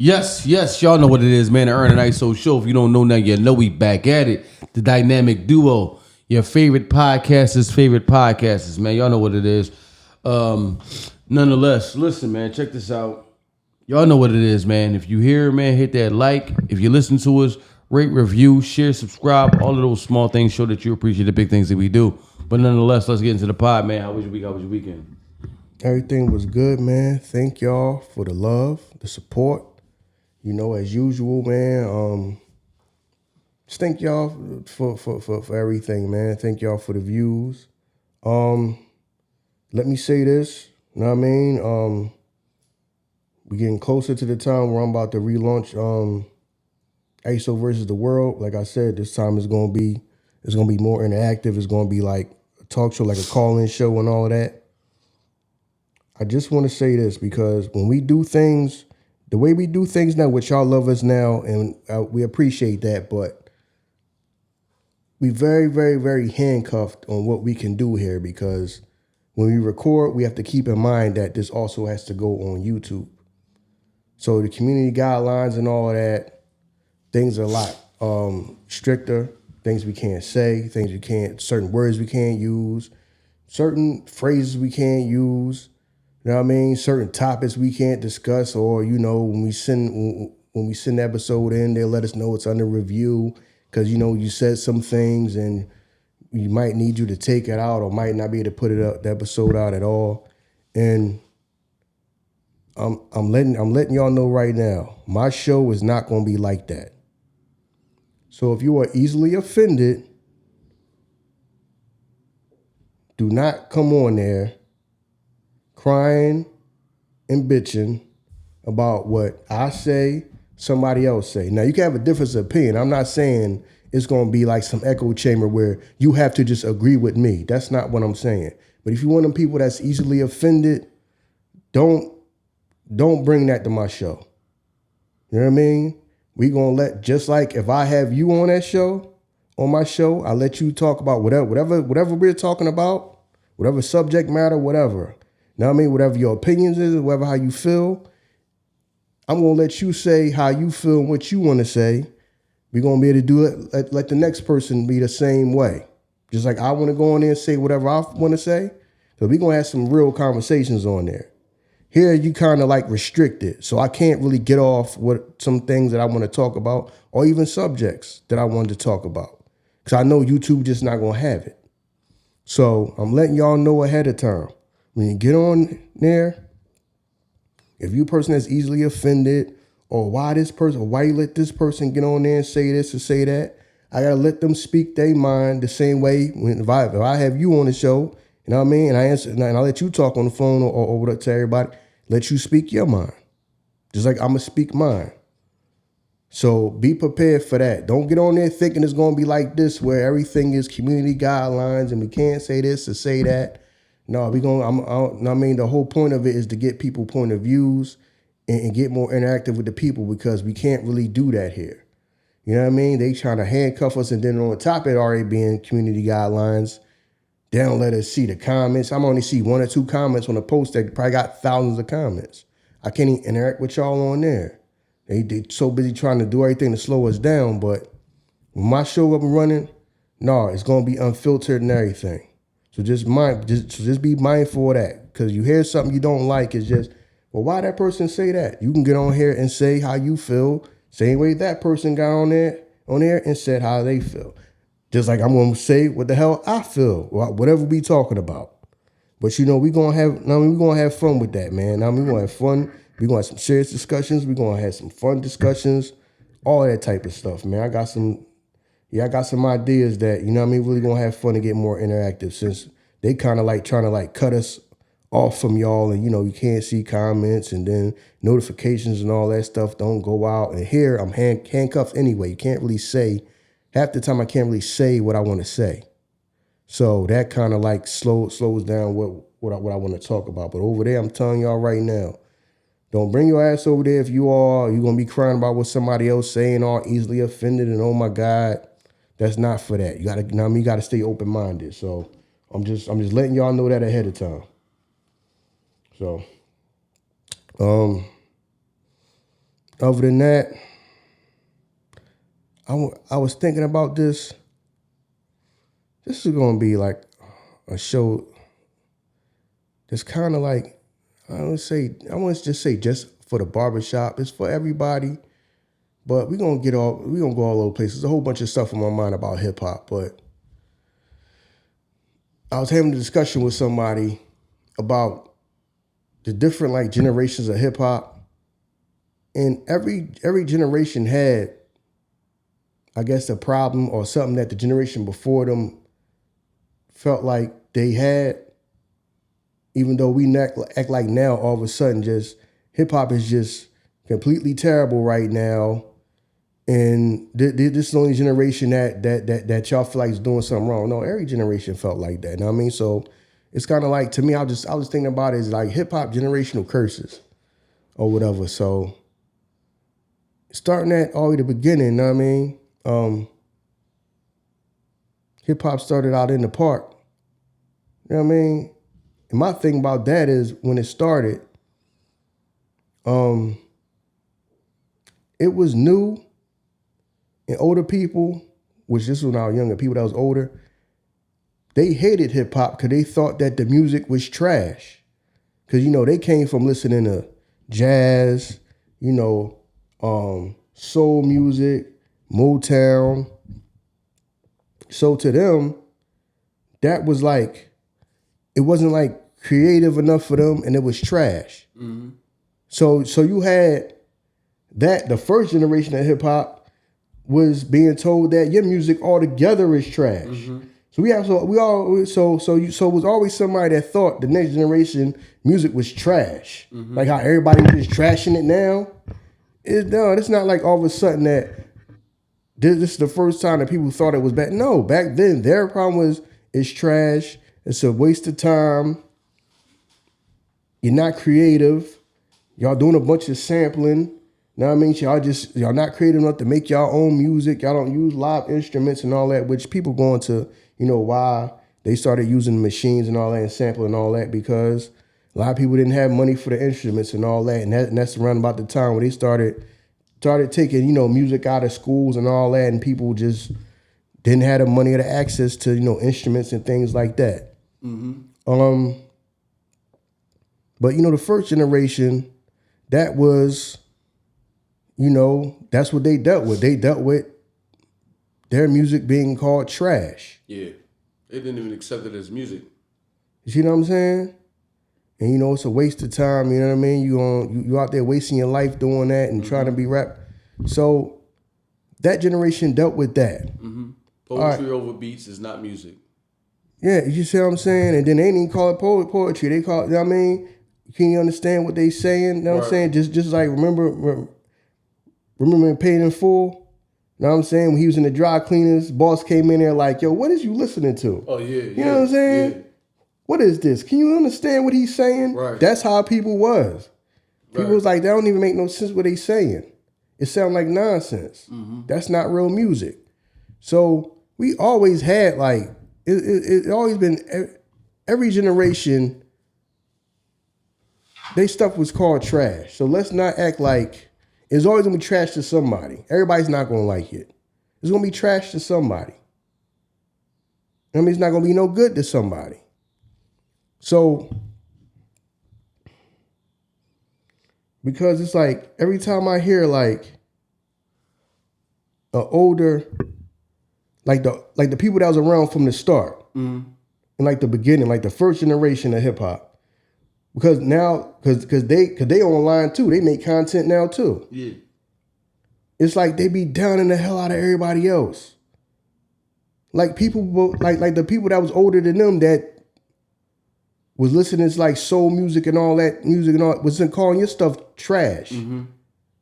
Yes, y'all know what it is, man. The Ern and Iso show. If you don't know now, you know we back at it. The dynamic duo, your favorite podcasters, man. Y'all know what it is. Nonetheless, listen, man, check this out. Y'all know what it is, man. If you hear, man, hit that like. If you listen to us, rate, review, share, subscribe. All of those small things show that you appreciate the big things that we do. But nonetheless, let's get into the pod, man. How was your week? How was your weekend? Everything was good, man. Thank y'all for the love, the support. You know, as usual, man. Just thank y'all for everything, man. Thank y'all for the views. Let me say this. You know what I mean? We're getting closer to the time where I'm about to relaunch Iso versus the world. Like I said, this time it's gonna be more interactive. It's gonna be like a talk show, like a call-in show and all of that. I just want to say this because when we do things, the way we do things now, which y'all love us now, and we appreciate that, but we very, very, very handcuffed on what we can do here because when we record, we have to keep in mind that this also has to go on YouTube. So the community guidelines and all of that, things are a lot stricter. Things we can't say, certain words we can't use, certain phrases we can't use. You know what I mean? Certain topics we can't discuss, or when we send the episode in, they'll let us know it's under review because you said some things and you might need you to take it out or might not be able to put the episode out at all. And I'm letting y'all know right now, my show is not going to be like that. So if you are easily offended, do not come on there crying and bitching about what I say, somebody else say. Now, you can have a difference of opinion. I'm not saying it's going to be like some echo chamber where you have to just agree with me. That's not what I'm saying. But if you're one of them people that's easily offended, don't bring that to my show. You know what I mean? We going to just like if I have you on that show, on my show, I let you talk about whatever we're talking about, whatever subject matter, whatever. You know what I mean? Whatever your opinions is, whatever how you feel, I'm going to let you say how you feel and what you want to say. We're going to be able to do it. Let the next person be the same way. Just like I want to go on there and say whatever I want to say. So we're going to have some real conversations on there. Here, you kind of like restricted. So I can't really get off what some things that I want to talk about or even subjects that I wanted to talk about. Because I know YouTube just not going to have it. So I'm letting y'all know ahead of time. When you get on there, if you a person that's easily offended, or why you let this person get on there and say this or say that, I gotta let them speak their mind the same way. If I have you on the show, you know what I mean, and I answer and I let you talk on the phone or to everybody, let you speak your mind, just like I'm gonna speak mine. So be prepared for that. Don't get on there thinking it's gonna be like this, where everything is community guidelines and we can't say this or say that. No, the whole point of it is to get people point of views and get more interactive with the people because we can't really do that here. You know what I mean? They trying to handcuff us, and then on the top of it already being community guidelines, they don't let us see the comments. I'm only see 1 or 2 comments on a post that probably got thousands of comments. I can't even interact with y'all on there. They so busy trying to do everything to slow us down, but when my show up and running, it's gonna be unfiltered and everything. So just be mindful of that. Because you hear something you don't like, it's just, well, why that person say that? You can get on here and say how you feel, same way that person got on there and said how they feel. Just like I'm gonna say what the hell I feel, whatever we talking about. But we're gonna have fun with that, man. We're gonna have fun. We're gonna have some serious discussions, we're gonna have some fun discussions, all that type of stuff, man. I got some ideas that, really gonna have fun and get more interactive since they kind of like trying to like cut us off from y'all and, you can't see comments and then notifications and all that stuff don't go out. And here I'm handcuffed anyway. You can't really say, half the time I can't really say what I want to say. So that kind of like slows down what I want to talk about. But over there, I'm telling y'all right now, don't bring your ass over there if you're going to be crying about what somebody else saying, all easily offended and oh my God. That's not for that. You gotta stay open-minded. So I'm just letting y'all know that ahead of time. So other than that, I was thinking about this. This is going to be like a show that's kind of like, I want to just say just for the barbershop. It's for everybody. But we're going to go all over places. There's a whole bunch of stuff in my mind about hip hop. But I was having a discussion with somebody about the different like generations of hip hop. And every generation had, I guess, a problem or something that the generation before them felt like they had, even though we act like now all of a sudden just hip-hop is just completely terrible right now, and this is the only generation that y'all feel like is doing something wrong. No, every generation felt like that. You know what I mean? So it's kind of like, to me, I was thinking about it as like hip-hop generational curses or whatever. So starting at all the beginning, you know what I mean? Hip-hop started out in the park. You know what I mean? And my thing about that is when it started, it was new, and older people, which this was when I was younger, people that was older, they hated hip-hop because they thought that the music was trash. Because, they came from listening to jazz, soul music, Motown. So to them, that was like, it wasn't like creative enough for them, and it was trash. Mm-hmm. So you had that the first generation of hip hop was being told that your music altogether is trash. Mm-hmm. So it was always somebody that thought the next generation music was trash. Mm-hmm. Like how everybody is trashing it now. It's not like all of a sudden that this is the first time that people thought it was bad. No, back then their problem was it's trash. It's a waste of time. You're not creative. Y'all doing a bunch of sampling. You know what I mean? Y'all not creative enough to make y'all own music. Y'all don't use live instruments and all that, which people going to, why they started using machines and all that and sampling and all that, because a lot of people didn't have money for the instruments and all that. And that's around about the time when they started taking, music out of schools and all that, and people just didn't have the money or the access to, instruments and things like that. Mm-hmm. But the first generation, that was, that's what they dealt with. They dealt with their music being called trash. Yeah. They didn't even accept it as music. You see what I'm saying? And it's a waste of time, you know what I mean? You out there wasting your life doing that and trying to be rap. So that generation dealt with that. Mm-hmm. Poetry over beats is not music. Yeah, you see what I'm saying? And then they didn't even call it poetry. They call it, you know what I mean? Can you understand what they saying? You know what I'm saying? Just like remember in Paid in Full? You know what I'm saying? When he was in the dry cleaners, boss came in there like, yo, what is you listening to? Oh, yeah. You know what I'm saying? Yeah. What is this? Can you understand what he's saying? Right. That's how people was. People was like, that don't even make no sense what they saying. It sounds like nonsense. Mm-hmm. That's not real music. So we always had like, it always been, every generation, they stuff was called trash. So let's not act like it's always gonna be trash to somebody. Everybody's not gonna like it. It's gonna be trash to somebody. I mean, it's not gonna be no good to somebody. So, because it's like every time I hear like an older, like the people that was around from the start, and like the beginning, like the first generation of hip hop. Because now, because they online too. They make content now too. Yeah. It's like they be downing the hell out of everybody else. Like people, like the people that was older than them that was listening to like soul music and all that music and all, was calling your stuff trash. Mm-hmm.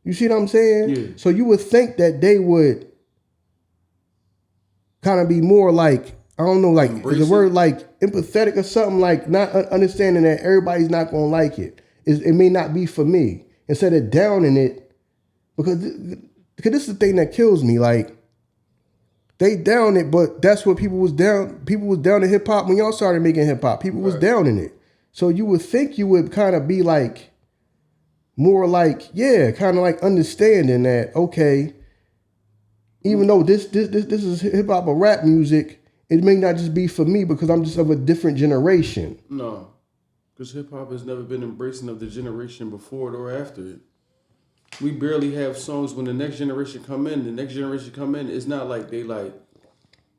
You see what I'm saying? Yeah. So you would think that they would kind of be more like, I don't know, like the word like empathetic or something, like not understanding that everybody's not going to like it. It may not be for me. Instead of downing it, because this is the thing that kills me. Like they down it, but that's what people was down. People was down to hip hop when y'all started making hip hop. People was down in it. So you would think you would kind of be like more like, yeah, kind of like understanding that, okay, even though this is hip hop or rap music, it may not just be for me because I'm just of a different generation. No, because hip hop has never been embracing of the generation before it or after it. We barely have songs when the next generation come in. The next generation come in. It's not like they like,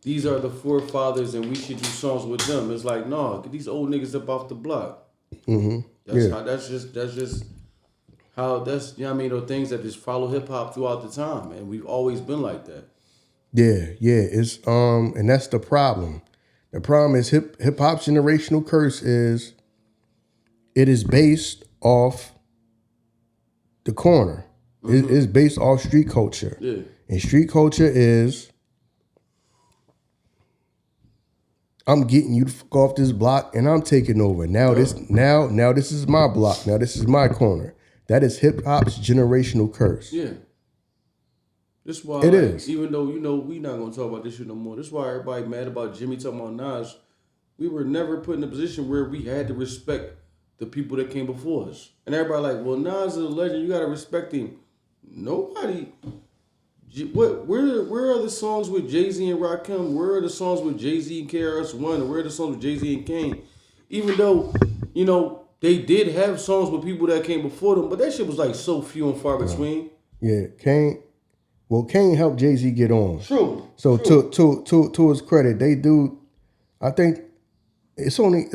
these are the forefathers and we should do songs with them. It's like, no, get these old niggas up off the block. Mm-hmm. That's just how that's, you know what I mean, those things that just follow hip hop throughout the time, and we've always been like that. Yeah, it's and that's the problem. The problem is hip hop's generational curse is it is based off the corner. It's based off street culture. Yeah. And street culture is, I'm getting you to fuck off this block and I'm taking over. Now this is my block. Now this is my corner. That is hip hop's generational curse. Yeah. That's why it is. Even though, you know, we not gonna talk about this shit no more. That's why everybody mad about Jimmy talking about Nas. We were never put in a position where we had to respect the people that came before us. And everybody like, well, Nas is a legend, you gotta respect him. Nobody. Where are the songs with Jay-Z and Rakim? Where are the songs with Jay-Z and KRS-One? Where are the songs with Jay-Z and Kane? Even though, you know, they did have songs with people that came before them, but that shit was like so few and far between. Yeah, Kane helped Jay-Z get on. True. So to his credit, they do. I think it's only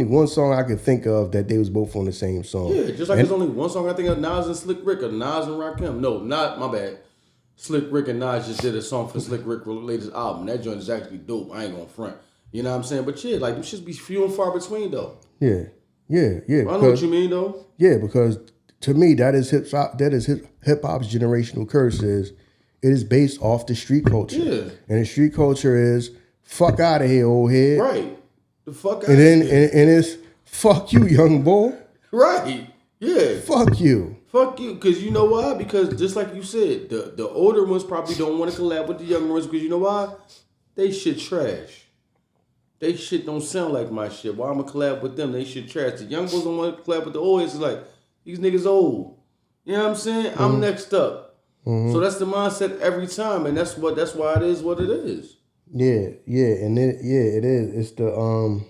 one song I can think of that they was both on the same song. Yeah, just like there's only one song I think of, Nas and Slick Rick, or Nas and Rakim. No, not my bad. Slick Rick and Nas just did a song for Slick Rick's latest album. That joint is actually dope. I ain't gonna front. You know what I'm saying? But yeah, like them shits be few and far between though. Yeah. I know what you mean though. Yeah, because to me that is hip hop's generational curse. Is it is based off the street culture. Yeah. And the street culture is fuck out of here, old head. Right. The fuck out of here. And it's fuck you, young boy. Right. Yeah. Fuck you. Fuck you. Because you know why? Because just like you said, the older ones probably don't want to collab with the younger ones because you know why? They shit trash. They shit don't sound like my shit. Why I'm going to collab with them? They shit trash. The young boys don't want to collab with the old heads. It's like, these niggas old. You know what I'm saying? Mm-hmm. I'm next up. Mm-hmm. So that's the mindset every time. And that's why it is what it is. Yeah. And it is. It's the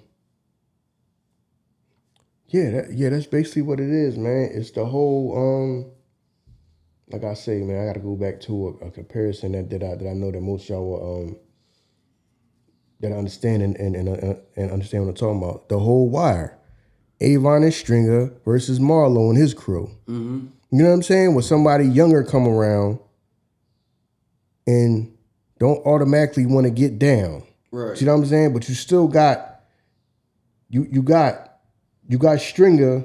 that's basically what it is, man. It's the whole like I say, man, I gotta go back to a comparison that I know that most of y'all will that understand and understand what I'm talking about. The whole Wire. Avon and Stringer versus Marlo and his crew. Mm-hmm. You know what I'm saying? When somebody younger come around and don't automatically want to get down. Right. See what I'm saying? But you still got you got Stringer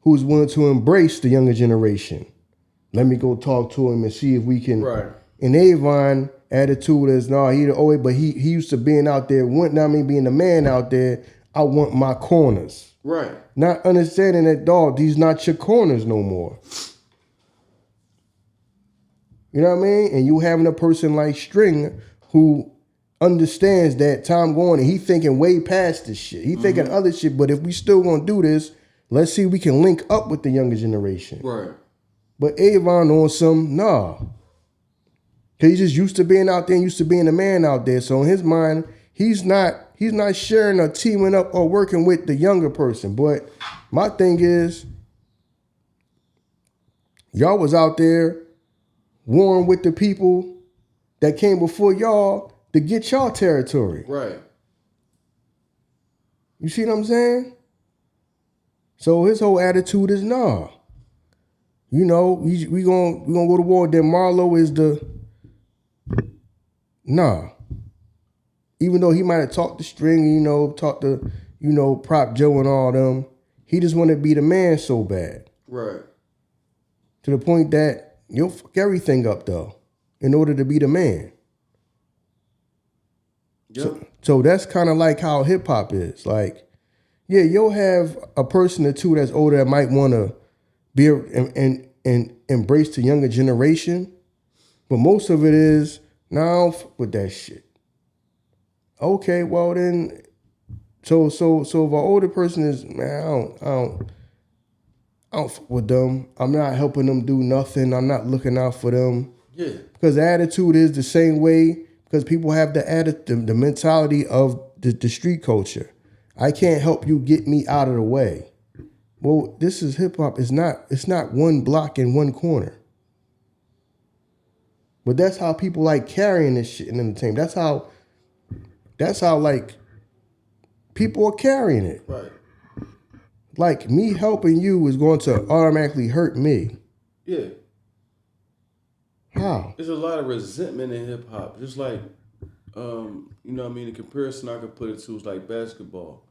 who's willing to embrace the younger generation. Let me go talk to him and see if we can. Right. And Avon attitude is he the old, but he used to being out there, being the man out there. I want my corners. Right. Not understanding that, dog, these not your corners no more. You know what I mean? And you having a person like Stringer who understands that time going and he thinking way past this shit. He thinking other shit, but if we still gonna do this, let's see if we can link up with the younger generation. Right. But Avon on some, nah. Cause he's just used to being out there and used to being a man out there. So in his mind, he's not sharing or teaming up or working with the younger person. But my thing is, y'all was out there warring with the people that came before y'all to get y'all territory. Right. You see what I'm saying? So his whole attitude is nah. You know, we gonna go to war. Then Marlo is the nah. Even though he might have talked to String, talked to, Prop Joe and all them, he just wanted to be the man so bad. Right. To the point that you'll fuck everything up though, in order to be the man. Yep. So that's kind of like how hip hop is. Like, yeah, you'll have a person or two that's older that might want to be and embrace the younger generation, but most of it is, nah, I don't fuck with that shit. Okay, well then, so if an older person is, man, I don't fuck with them. I'm not helping them do nothing. I'm not looking out for them. Yeah. Because the attitude is the same way. Because people have the mentality of the street culture. I can't help you get me out of the way. Well, this is hip hop. It's not one block in one corner. But that's how people like carrying this shit in entertainment. That's how like people are carrying it. Right. Like me helping you is going to automatically hurt me. Yeah. How? There's a lot of resentment in hip hop. Just like, you know what I mean? The comparison I could put it to is like basketball.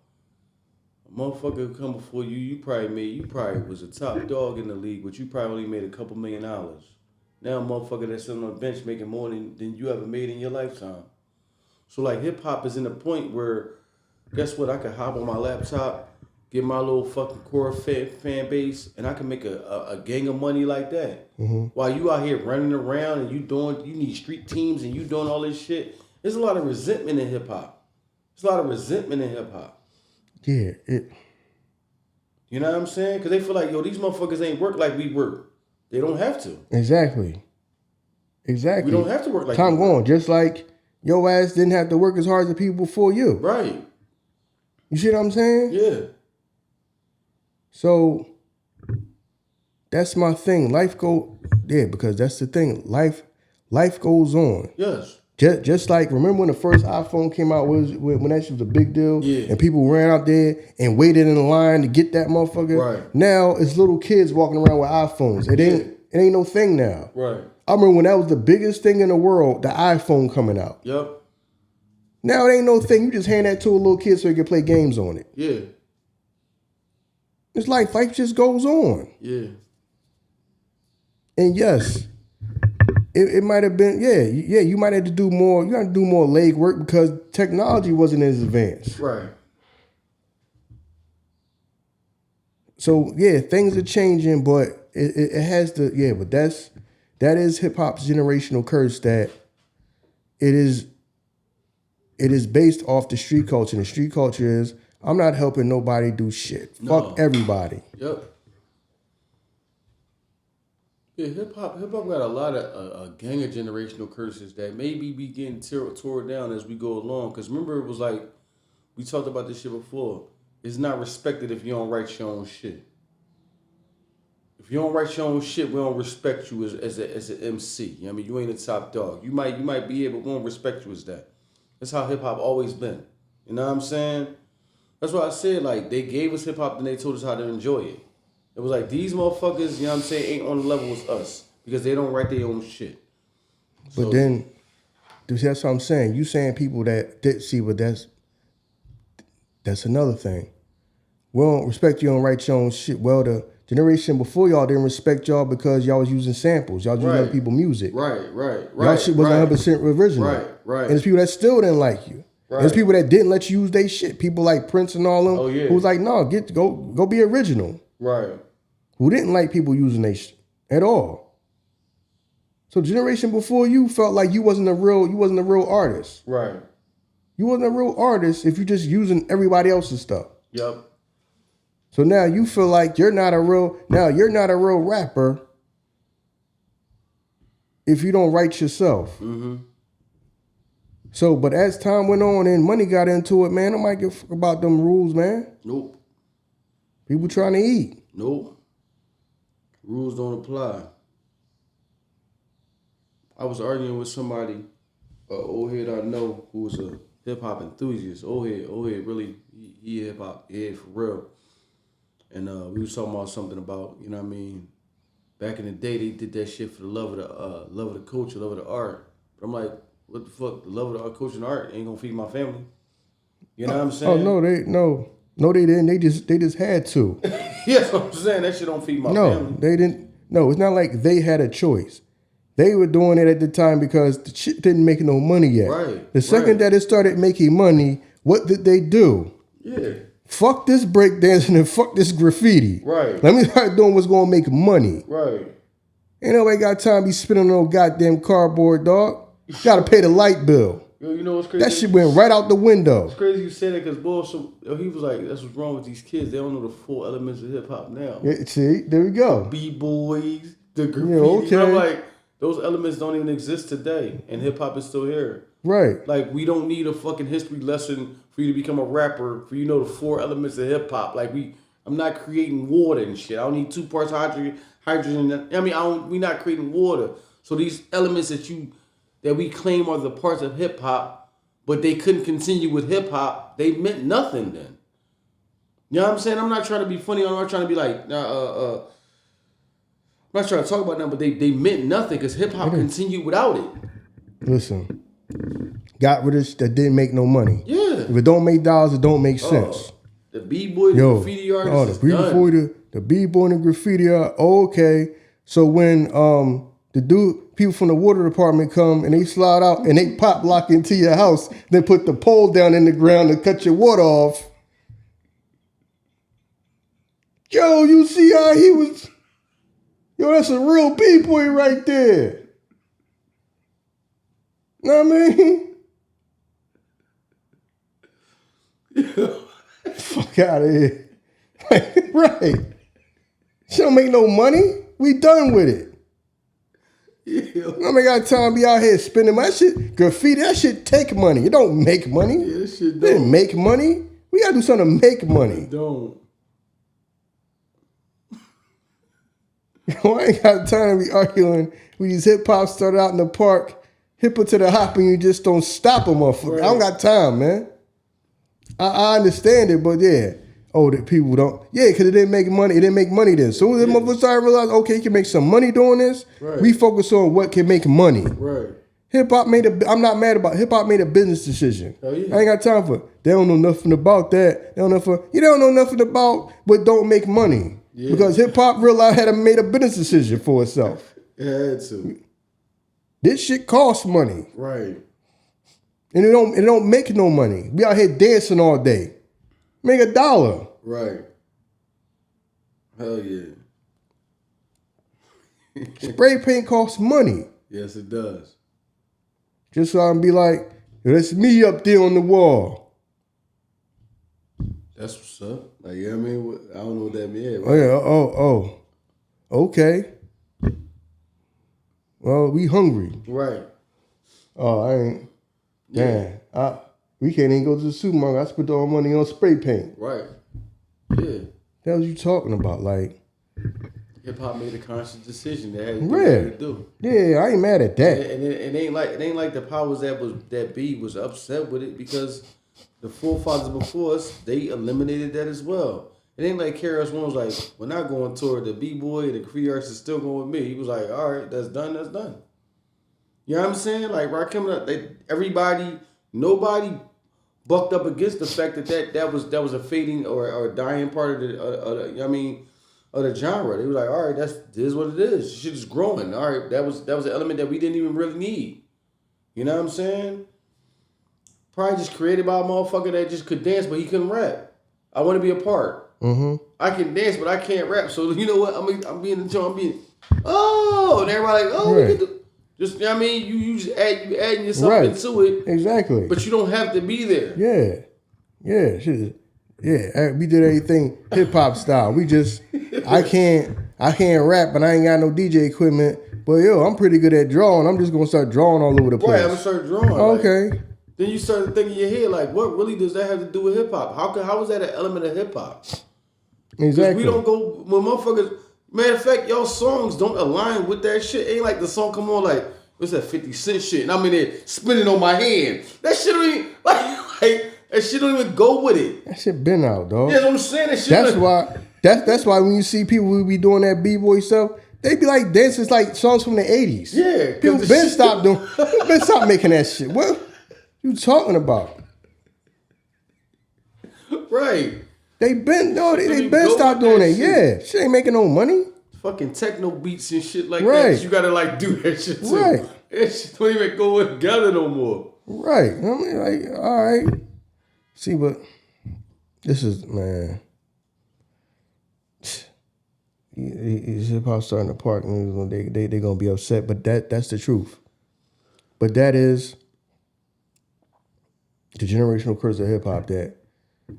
A motherfucker come before you, you probably was a top dog in the league, but you probably only made a couple $1 million. Now a motherfucker that's sitting on the bench making more than you ever made in your lifetime. So like hip hop is in the point where, guess what? I could hop on my laptop, get my little fucking core fan base, and I can make a gang of money like that. Mm-hmm. While you out here running around and you need street teams and you doing all this shit. There's a lot of resentment in hip hop. There's a lot of resentment in hip hop. Yeah. You know what I'm saying? Because they feel like, yo, these motherfuckers ain't work like we work. They don't have to. Exactly. We don't have to work like time going. Just like your ass didn't have to work as hard as the people before you. Right. You see what I'm saying? Yeah. So that's my thing. Because that's the thing. Life goes on. Yes. Just like, remember when the first iPhone came out, when that shit was a big deal? Yeah. And people ran out there and waited in line to get that motherfucker? Right. Now it's little kids walking around with iPhones. It ain't no thing now. Right. I remember when that was the biggest thing in the world, the iPhone coming out. Yep. Now it ain't no thing. You just hand that to a little kid so he can play games on it. Yeah. It's like life just goes on. Yeah. And yes, it might have been, you might have to do more. You got to do more leg work because technology wasn't as advanced. Right. So yeah, things are changing, but it has to, but that is hip hop's generational curse, that it is based off the street culture. And the street culture is, I'm not helping nobody do shit. No. Fuck everybody. Yep. Yeah, hip hop got a lot of a gang of generational curses that maybe be getting tore down as we go along. Because remember, it was like, we talked about this shit before. It's not respected if you don't write your own shit. If you don't write your own shit, we don't respect you as an MC. I mean, you ain't a top dog. You might be able, we don't respect you as that. That's how hip hop always been. You know what I'm saying? That's why I said, like, they gave us hip hop and they told us how to enjoy it. It was like, these motherfuckers, you know what I'm saying, ain't on the level as us because they don't write their own shit. But then, that's what I'm saying. You saying people that did see, but that's another thing. We don't respect you, don't write your own shit. Well, the generation before y'all didn't respect y'all because y'all was using samples. Y'all was using other people's music. Right. Y'all shit wasn't 100% original. Right. And there's people that still didn't like you. Right. There's people that didn't let you use their shit. People like Prince and all them. Oh, yeah. Who was like, no, go be original. Right. Who didn't like people using their shit at all. So generation before you felt like you wasn't a real artist. Right. You wasn't a real artist if you just using everybody else's stuff. Yep. So now you feel like you're not a real rapper if you don't write yourself. Mm-hmm. So, but as time went on and money got into it, man, nobody give a fuck about them rules, man. Nope. People trying to eat. Nope. Rules don't apply. I was arguing with somebody, an old head I know, who was a hip hop enthusiast. Old head, really, he hip hop, yeah, for real. And we was talking about something about, you know what I mean, back in the day they did that shit for the love of the culture, love of the art. But I'm like, what the fuck? The love of the art, culture, and art ain't gonna feed my family. You know what I'm saying? Oh no, they didn't. They just had to. Yeah, that's what I'm saying. That shit don't feed my family. No, they didn't. No, it's not like they had a choice. They were doing it at the time because the shit didn't make no money yet. Right. The second that it started making money, what did they do? Yeah. Fuck this breakdancing and fuck this graffiti. Right. Let me start doing what's gonna make money. Right. Ain't nobody got time to be spinning on no goddamn cardboard, dog. You gotta pay the light bill. Yo, you know what's crazy? That shit went right out the window. It's crazy you say that because he was like, that's what's wrong with these kids. They don't know the full elements of hip hop now. Yeah, see, there we go. B-boys, the graffiti. I'm like, those elements don't even exist today, and hip hop is still here. Right. Like, we don't need a fucking history lesson for you to become a rapper, for you to know the 4 elements of hip hop. Like, I'm not creating water and shit. I don't need 2 parts hydrogen. We're not creating water. So these elements that we claim are the parts of hip hop, but they couldn't continue with hip hop, they meant nothing then. You know what I'm saying? I'm not trying to be funny. I'm not trying to be like, I'm not trying to talk about them, but they meant nothing because hip hop continued without it. Listen, got rid of shit that didn't make no money. Yeah. If it don't make dollars, it don't make sense. The B-boy, the graffiti artist, the B-boy and the graffiti art. Okay, so when people from the water department come and they slide out and they pop lock into your house, then put the pole down in the ground to cut your water off. Yo, you see how he was? Yo, that's a real B-boy right there. Know what I mean? Fuck out of here. Right. She don't make no money. We done with it. Yeah. I ain't got time to be out here spending my shit. Graffiti, that shit take money. It don't make money. Yeah, this shit don't. It didn't make money. We gotta do something to make money. It don't. I ain't got time to be arguing with these hip hop started out in the park. Hipper to the hop and you just don't stop them, motherfucker. Right. I don't got time, man. I understand it, but yeah. Oh, that people don't. Yeah, because it didn't make money. It didn't make money then. So the motherfuckers started realizing, okay, you can make some money doing this. Right. We focus on what can make money. Right. Hip hop I'm not mad about. Hip hop made a business decision. Oh, yeah. I ain't got time for it. They don't know nothing about that. You don't know nothing about what don't make money. Yeah. Because hip hop realized had made a business decision for itself. It had to. This shit costs money. Right. And it don't make no money. We out here dancing all day. Make $1. Right. Hell yeah. Spray paint costs money. Yes, it does. Just so I can be like, that's me up there on the wall. That's what's up. Like, you know what I mean? I don't know what that means. Right? Oh, yeah. Oh. Okay. Well, we hungry. Right. Oh, I ain't. Yeah. Man, we can't even go to the supermarket. I spent all my money on spray paint. Right. Yeah. What was you talking about? Like, hip hop made a conscious decision that had to do what it do. Yeah, I ain't mad at that. And it ain't like the powers that be was upset with it because the forefathers before us, they eliminated that as well. It ain't like KRS-One was like, we're not going toward the B-boy and the graffiti artist is still going with me. He was like, all right, that's done. You know what I'm saying? Like, nobody bucked up against the fact that was a fading or a dying part of the genre. They were like, all right, this is what it is. Shit is growing. All right, that was an element that we didn't even really need. You know what I'm saying? Probably just created by a motherfucker that just could dance, but he couldn't rap. I want to be a part. Mm-hmm. I can dance, but I can't rap. So you know what? I'm being, and everybody like, oh, right. Just, you know what I mean? You just adding yourself into it. Exactly. But you don't have to be there. Yeah. Yeah. Shit. Yeah. We did everything hip hop style. We just, I can't rap, but I ain't got no DJ equipment. But yo, I'm pretty good at drawing. I'm just gonna start drawing all over the place. Right, I'm gonna start drawing. Okay. Like, then you start to think in your head, like, what really does that have to do with hip hop? How is that an element of hip hop? Exactly. We don't go when motherfuckers. Matter of fact, y'all songs don't align with that shit. Ain't like the song come on like what's that 50 Cent shit, and I'm in there spinning on my hand. That shit don't even like that shit don't even go with it. That shit been out, dog. Yeah, that's what I'm saying. That's why when you see people who be doing that b-boy stuff, they be like dancing like songs from the 80s. Yeah, people been stop making that shit. What you talking about? Right. They been stopped doing it. Yeah, shit ain't making no money. Fucking techno beats and shit like that. You gotta like do that shit too. Right. That shit don't even go together no more. Right. I mean, like, all right. See, but this is, man. Hip hop starting to park, and they gonna be upset. But that's the truth. But that is the generational curse of hip hop that,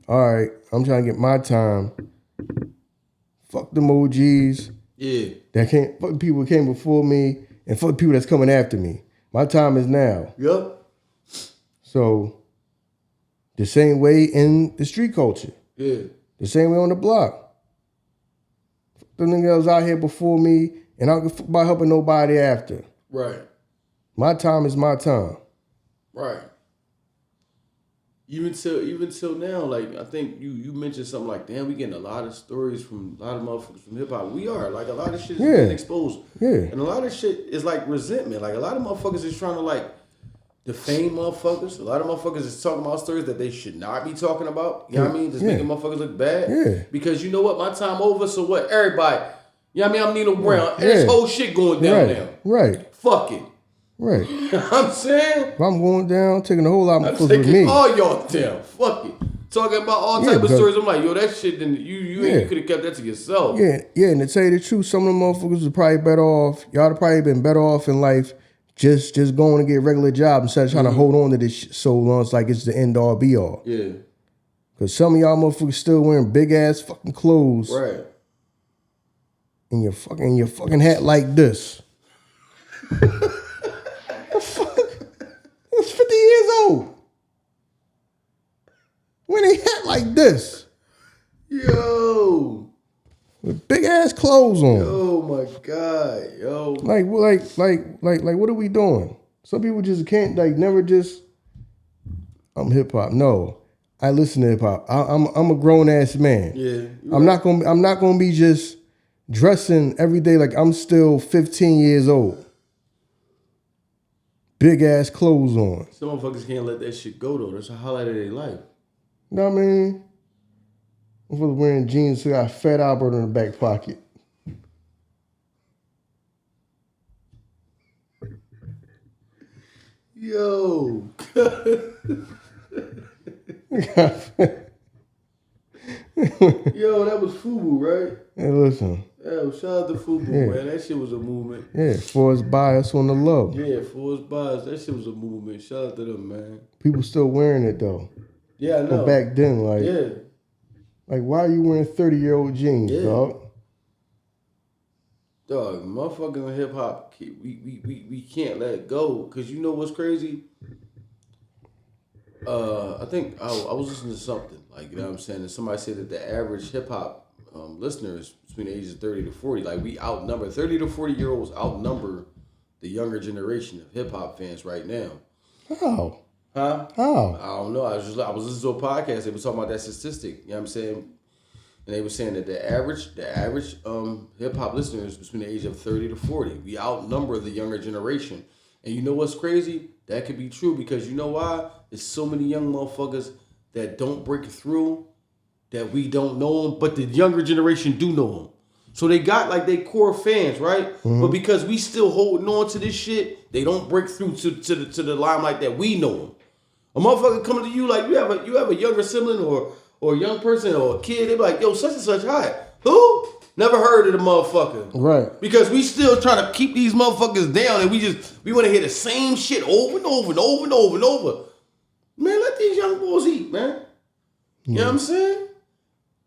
all right, I'm trying to get my time. Fuck them OGs. Yeah. That can't fuck the people who came before me and fuck the people that's coming after me. My time is now. Yep. So the same way in the street culture. Yeah. The same way on the block. The nigga that was out here before me and I don't give a fuck about helping nobody after. Right. My time is my time. Right. Even till now, like I think you mentioned something like, damn, we getting a lot of stories from a lot of motherfuckers from hip hop. We are like a lot of shit is being exposed. Yeah. And a lot of shit is like resentment. Like a lot of motherfuckers is trying to like defame motherfuckers. A lot of motherfuckers is talking about stories that they should not be talking about. You know what I mean? Just making motherfuckers look bad. Yeah. Because you know what? My time over, so what? Everybody. You know what I mean? I'm Nino Brown. And this whole shit going down now. Right. Fuck it. Right. You know what I'm saying? If I'm going down, taking a whole lot of I'm with me. taking all y'all down. Fuck it. Talking about all type of stories. I'm like, yo, that shit, then you could have kept that to yourself. Yeah, and to tell you the truth, some of them motherfuckers was probably better off. Y'all have probably been better off in life just going to get a regular job instead of trying to hold on to this shit so long. It's like it's the end all be all. Yeah. Because some of y'all motherfuckers still wearing big ass fucking clothes. Right. And your fucking hat like this. It's 50 years old. When they hat like this. Yo. With big ass clothes on. Oh my God. Yo. Like what are we doing? Some people just can't never just I'm hip hop. No. I listen to hip hop. I'm a grown ass man. Yeah. I'm not gonna be just dressing every day like I'm still 15 years old. Big ass clothes on. Some motherfuckers can't let that shit go though. That's a highlight of their life. You know what I mean? Motherfuckers wearing jeans who got Fat Albert in the back pocket. Yo. Yo, that was FUBU, right? Hey, listen. Yo, shout out to FUBU, man. That shit was a movement. Yeah, for us bias on the low. Yeah, for us bias, that shit was a movement. Shout out to them, man. People still wearing it though. Yeah, I know. But back then, yeah. Like why are you wearing 30-year-old jeans, dog? Dog, motherfuckers in hip hop, we can't let it go. Cause you know what's crazy? I think I was listening to something, like, you know what I'm saying, and somebody said that the average hip hop listener is between the ages of 30 to 40. Like, we outnumber 30 to 40-year-olds outnumber the younger generation of hip hop fans right now. How? Huh? How? I don't know. I was listening to a podcast. They were talking about that statistic. You know what I'm saying? And they were saying that the average hip hop listener is between the age of 30 to 40. We outnumber the younger generation. And you know what's crazy? That could be true because you know why? There's so many young motherfuckers that don't break through, that we don't know them, but the younger generation do know them. So they got like they core fans, right? Mm-hmm. But because we still holding on to this shit, they don't break through to the limelight that we know them. A motherfucker coming to you like you have a younger sibling or a young person or a kid, they be like, yo, such and such hot. Who? Never heard of the motherfucker. Right. Because we still trying to keep these motherfuckers down and we want to hear the same shit over and over and over and over and over. Man, let these young boys eat, man. You know what I'm saying?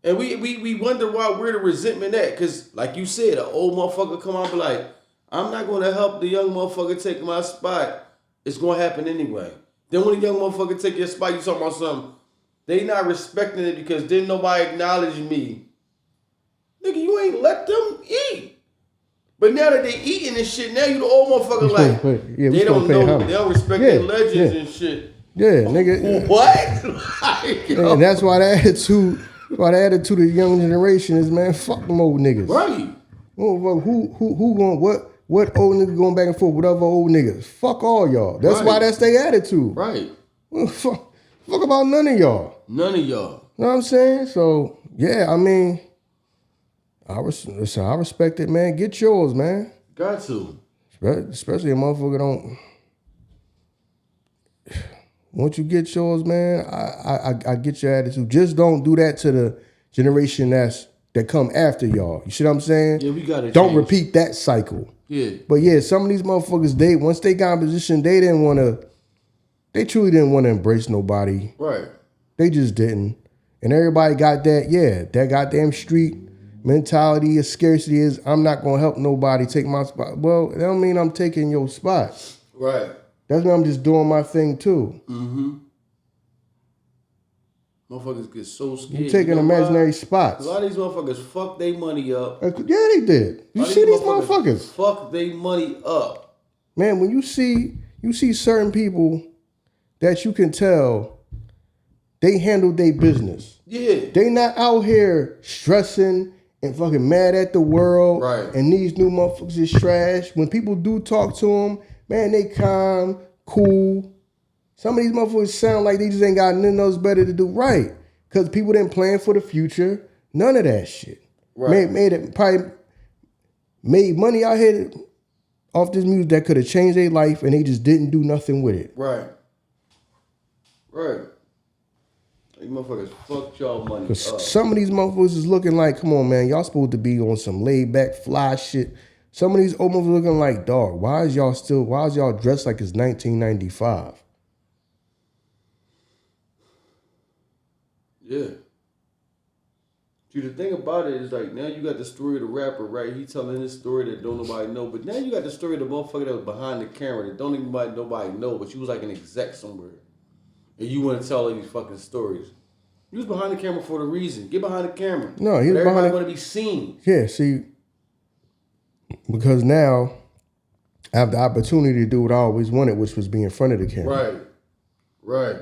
And we wonder where the resentment at. Because like you said, an old motherfucker come out and be like, I'm not going to help the young motherfucker take my spot. It's going to happen anyway. Then when the young motherfucker take your spot, you talking about something, they not respecting it because didn't nobody acknowledge me. Nigga, you ain't let them eat. But now that they eating this shit, now you the old motherfucker like, they don't know, they don't respect their legends and shit. Yeah, nigga. What? Like, and that's why the attitude of the young generation is, man, fuck them old niggas. Right. Who going, what old nigga going back and forth with other old niggas? Fuck all y'all. That's why that's their attitude. Right. Fuck about none of y'all. None of y'all. You know what I'm saying? So, yeah, I mean, I respect it, man. Get yours, man. Got to. Especially a motherfucker don't. Once you get yours, man, I get your attitude. Just don't do that to the generation that come after y'all. You see what I'm saying? Yeah, we gotta Don't change. repeat that cycle. Yeah. But yeah, some of these motherfuckers, once they got in position, they didn't want to They truly didn't want to embrace nobody. Right. They just didn't. And everybody got that goddamn street mentality of scarcity is, I'm not going to help nobody take my spot. Well, that don't mean I'm taking your spot. Right. That's when I'm just doing my thing too. Mm-hmm. Motherfuckers get so scared. You taking imaginary spots. A lot of these motherfuckers fuck their money up. Yeah, they did. You see these motherfuckers? Fuck their money up. Man, when you see certain people that you can tell they handle their business. Yeah. They not out here stressing and fucking mad at the world. Right. And these new motherfuckers is trash. When people do talk to them, man, they calm, cool. Some of these motherfuckers sound like they just ain't got nothing else better to do. Right. Because people didn't plan for the future. None of that shit. Right. Made money out here off this music that could have changed their life, and they just didn't do nothing with it. Right. Right. You motherfuckers fucked y'all money up. Some of these motherfuckers is looking like, come on, man, y'all supposed to be on some laid back fly shit. Some of these old motherfuckers looking like, dog, why is y'all dressed like it's 1995? Yeah. See, the thing about it is, like, now you got the story of the rapper, right? He telling his story that don't nobody know. But now you got the story of the motherfucker that was behind the camera that don't even nobody know, but you was like an exec somewhere. And you want to tell all these fucking stories. You was behind the camera for the reason. Get behind the camera. No, he was everybody behind. Want to be seen. Yeah, see, because now I have the opportunity to do what I always wanted, which was be in front of the camera. Right. Right.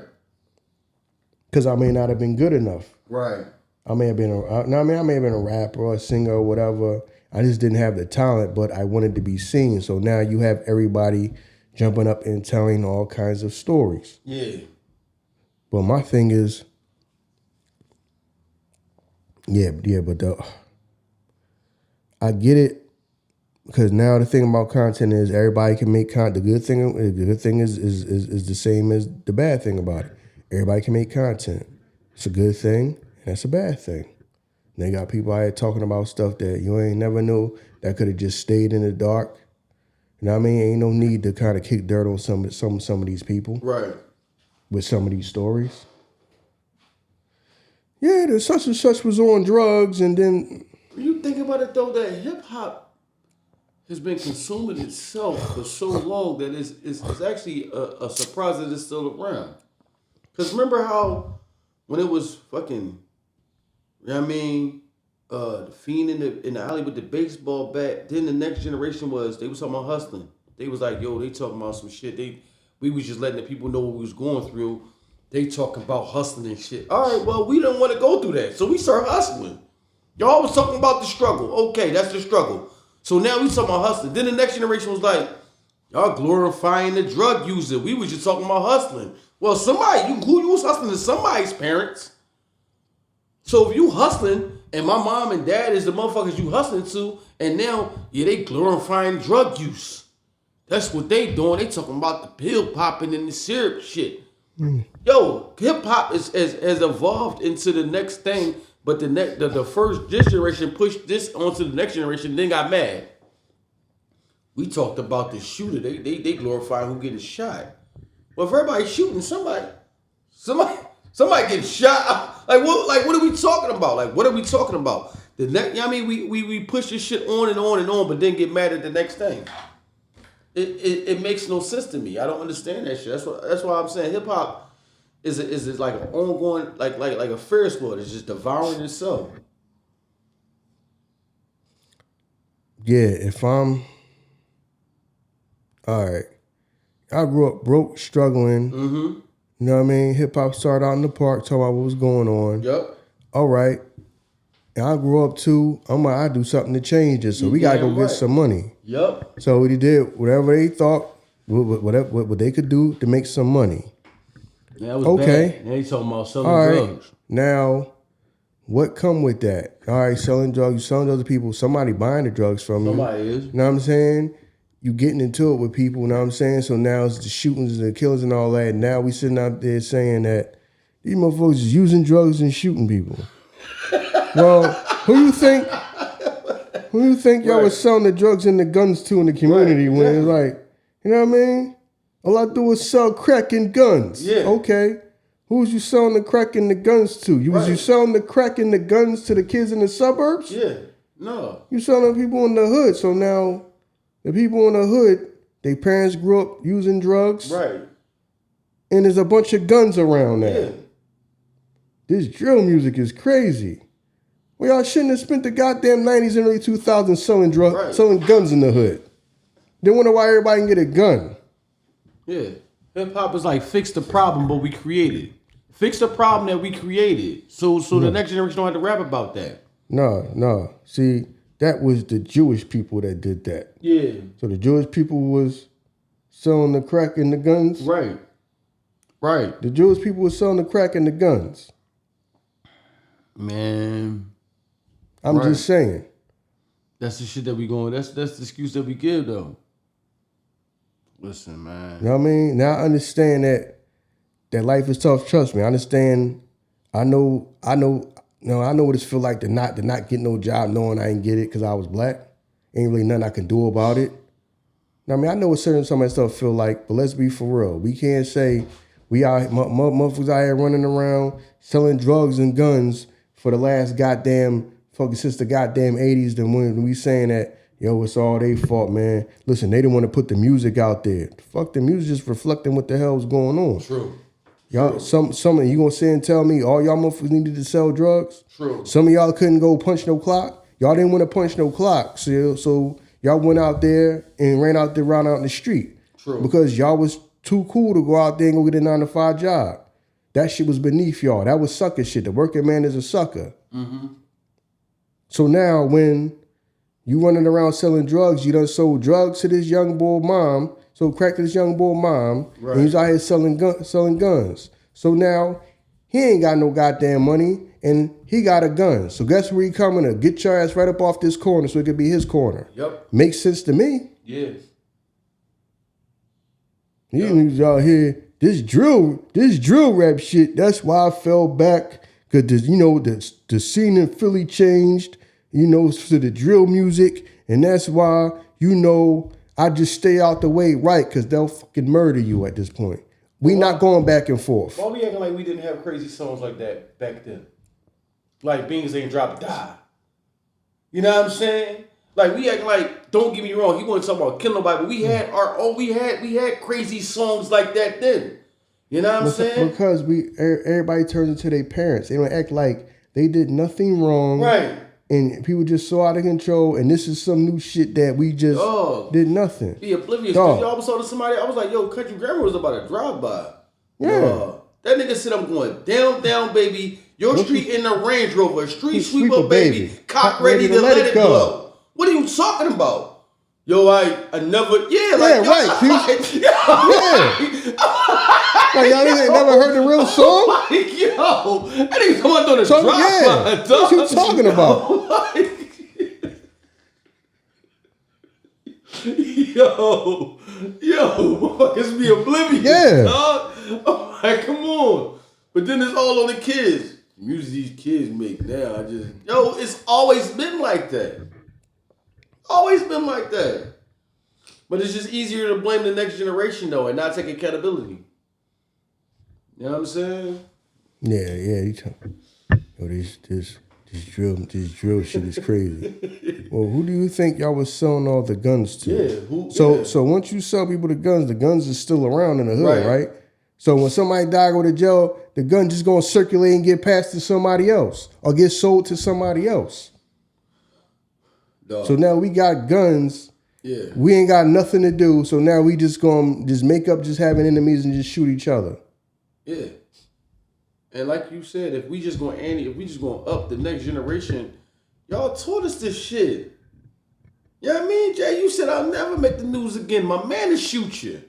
Because I may not have been good enough. Right. I may have been I may have been a rapper or a singer or whatever. I just didn't have the talent, but I wanted to be seen. So now you have everybody jumping up and telling all kinds of stories. Yeah. But my thing is, but I get it, because now the thing about content is everybody can make content. The good thing is the same as the bad thing about it. Everybody can make content. It's a good thing, and that's a bad thing. And they got people out here talking about stuff that you ain't never knew that could have just stayed in the dark. You know what I mean? Ain't no need to kind of kick dirt on some of these people. Right. With some of these stories. Yeah, the such and such was on drugs, and then... When you think about it, though, that hip-hop has been consuming itself for so long that it's actually a surprise that it's still around. Because remember how when it was fucking, you know what I mean, the fiend in the alley with the baseball bat, then the next generation they was talking about hustling. They was like, yo, they talking about some shit. We was just letting the people know what we was going through. They talking about hustling and shit. All right, well, we didn't want to go through that. So we started hustling. Y'all was talking about the struggle. Okay, that's the struggle. So now we talking about hustling. Then the next generation was like, y'all glorifying the drug user. We was just talking about hustling. Well, who you was hustling to somebody's parents. So if you hustling and my mom and dad is the motherfuckers you hustling to, and now, they glorifying drug use. That's what they doing. They talking about the pill popping and the syrup shit. Yo, hip hop has evolved into the next thing, but the first generation pushed this onto the next generation, then got mad. We talked about the shooter. They glorify who getting shot. Well, if everybody's shooting, somebody getting shot. Like what are we talking about? Like what are we talking about? We push this shit on and on and on, but then get mad at the next thing. It makes no sense to me. I don't understand that shit. That's why I'm saying hip hop is like an ongoing like a Ferris wheel. It's just devouring itself. Yeah, if I'm all right. I grew up broke, struggling. Mm-hmm. You know what I mean? Hip hop started out in the park, talking about what was going on. Yep. All right. And I grew up too. I do something to change this. So we gotta go get some money. Yep. So he did whatever they thought, what they could do to make some money. Yeah, that was okay. Bad. Now he's talking about selling drugs. Now, what come with that? All right, selling drugs, you selling to other people, somebody buying the drugs from you. Somebody is. You know what I'm saying? You getting into it with people, you know what I'm saying? So now it's the shootings and the killings and all that. And now we sitting out there saying that these motherfuckers is using drugs and shooting people. Well, who you think y'all was selling the drugs and the guns to in the community when it's like, you know what I mean? All I do is sell crack and guns. Yeah. Okay. Who was you selling the crack and the guns to? Was you selling the crack and the guns to the kids in the suburbs? Yeah. No. You selling people in the hood. So now the people in the hood, their parents grew up using drugs. Right. And there's a bunch of guns around now. Yeah. This drill music is crazy. Well, y'all shouldn't have spent the goddamn 90s and early 2000s selling drugs, selling guns in the hood. They wonder why everybody can get a gun. Yeah. Hip hop is like fix the problem, but we created. Fix the problem that we created. So the next generation don't have to rap about that. No. See, that was the Jewish people that did that. Yeah. So the Jewish people was selling the crack and the guns. Right. The Jewish people was selling the crack and the guns. Man. I'm just saying. That's the shit that we going. That's the excuse that we give though. Listen, man. You know what I mean? Now I understand that life is tough. Trust me, I understand. I know what it feel like to not get no job, knowing I ain't get it because I was black. Ain't really nothing I can do about it. I mean, I know what some of that stuff feel like, but let's be for real. We can't say we out motherfuckers out here running around selling drugs and guns for the last goddamn fucking since the goddamn 80s. Then when we saying that, yo, it's all their fault, man. Listen, they didn't want to put the music out there. Fuck, the music just reflecting what the hell was going on. True. Y'all, some of you gonna say and tell me all y'all motherfuckers needed to sell drugs? True. Some of y'all couldn't go punch no clock. Y'all didn't want to punch no clock, so y'all went out there and ran out in the street. True. Because y'all was too cool to go out there and go get a 9-to-5 job. That shit was beneath y'all. That was sucker shit. The working man is a sucker. Mm-hmm. So now when you running around selling drugs, you done sold drugs to this young boy mom, sold crack to this young boy mom, and he's out here selling guns. So now he ain't got no goddamn money, and he got a gun. So guess where he coming to? Get your ass right up off this corner so it could be his corner. Yep. Makes sense to me. Yes. He's out here, this drill rap shit, that's why I fell back. Because, the scene in Philly changed, to the drill music. And that's why, I just stay out the way, right? Because they'll fucking murder you at this point. We not going back and forth. Why we acting like we didn't have crazy songs like that back then? Like Beans Ain't Drop Die. You know what I'm saying? Like we acting like, don't get me wrong, he wasn't talking about killing nobody, but we had crazy songs like that then. You know what I'm saying? Because everybody turns into their parents. They don't act like they did nothing wrong. Right. And people just so out of control, and this is some new shit that we just did nothing. Be oblivious. Y'all was talking to somebody, I was like, yo, Country Grammar was about to drive by. Yeah. That nigga said, I'm going down, baby. Your street in the Range Rover. Street sweeper, baby. Cock ready to let it go. What are you talking about? Yo, I never, right. Like, y'all ain't never heard the real song? Yo, that nigga come out on the drive by, dog. What you talking about? Yo, motherfuckers be oblivious, dog. I'm like, come on. But then it's all on the kids. The music these kids make now, it's always been like that. Always been like that. But it's just easier to blame the next generation, though, and not take accountability. You know what I'm saying? Yeah. This drill shit is crazy. Well, who do you think y'all was selling all the guns to? So once you sell people the guns is still around in the hood, right? So when somebody die, go to jail, the gun just gonna circulate and get passed to somebody else or get sold to somebody else. Dog. So now we got guns. Yeah. We ain't got nothing to do. So now we just gonna make up just having enemies and just shoot each other. Yeah. And like you said, if we just gonna up the next generation, y'all taught us this shit. You know what I mean, Jay? You said I'll never make the news again. My man to shoot you.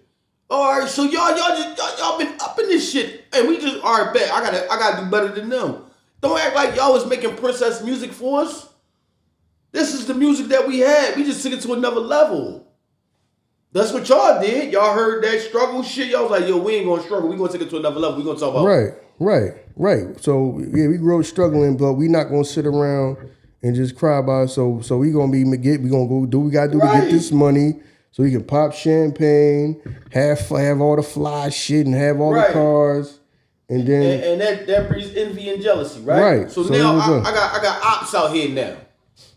All right, so y'all been up in this shit, and we just bet. I gotta do better than them. Don't act like y'all was making princess music for us. This is the music that we had. We just took it to another level. That's what y'all did. Y'all heard that struggle shit. Y'all was like, yo, we ain't gonna struggle. We gonna take it to another level. We gonna talk about right. So yeah, we grew up struggling, but we not gonna sit around and just cry about it. So we gonna go do what we gotta do to get this money. So he can pop champagne, have all the fly shit, and have all the cars, and then and that breeds envy and jealousy, right? Right. So now I got ops out here now.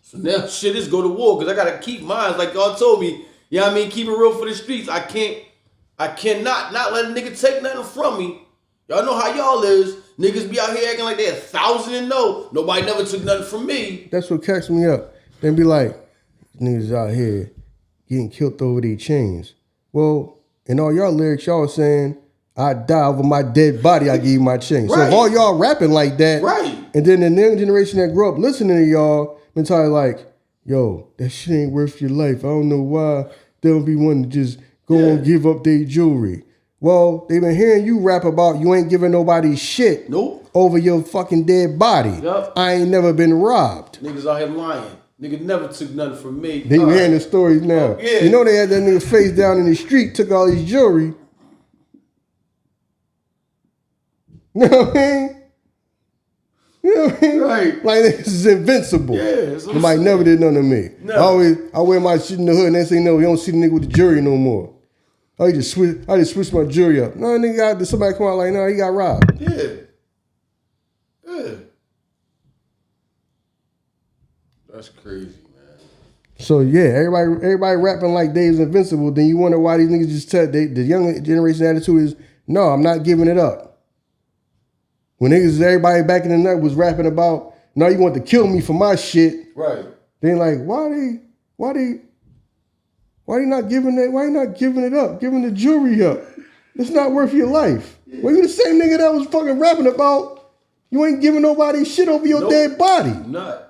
So now shit is go to war because I gotta keep mine. Like y'all told me, you know what I mean? Keep it real for the streets. I cannot not let a nigga take nothing from me. Y'all know how y'all is. Niggas be out here acting like they're 1,000 and no. Nobody never took nothing from me. That's what cracks me up. Then be like, niggas out here getting killed over their chains. Well, in all y'all lyrics, y'all was saying, I die over my dead body, I give you my chain. Right. So if all y'all rapping like that, and then the new generation that grew up listening to y'all, mentality like, yo, that shit ain't worth your life. I don't know why they don't be wanting to just go and give up their jewelry. Well, they been hearing you rap about you ain't giving nobody shit over your fucking dead body. Yep. I ain't never been robbed. Niggas out here lying. Nigga never took nothing from me. They hearing the stories now. Yeah. You know they had that nigga face down in the street, took all his jewelry. You know what I mean? You know what I mean? Right. Like this is invincible. Yeah. Nobody never did nothing to me. No. I wear my shit in the hood and next thing you know, you don't see the nigga with the jewelry no more. I just switched my jewelry up. No, nigga somebody come out like, no, he got robbed. Yeah. Yeah. That's crazy, man. So yeah, everybody rapping like Dave's invincible. Then you wonder why these niggas just tell the young generation attitude is, no, I'm not giving it up. When everybody back in the night was rapping about, no, you want to kill me for my shit. Right. Then like, why you not giving it? Why you not giving it up? Giving the jewelry up? It's not worth your life. Yeah. Well, you the same nigga that was fucking rapping about you ain't giving nobody shit over your dead body. Not.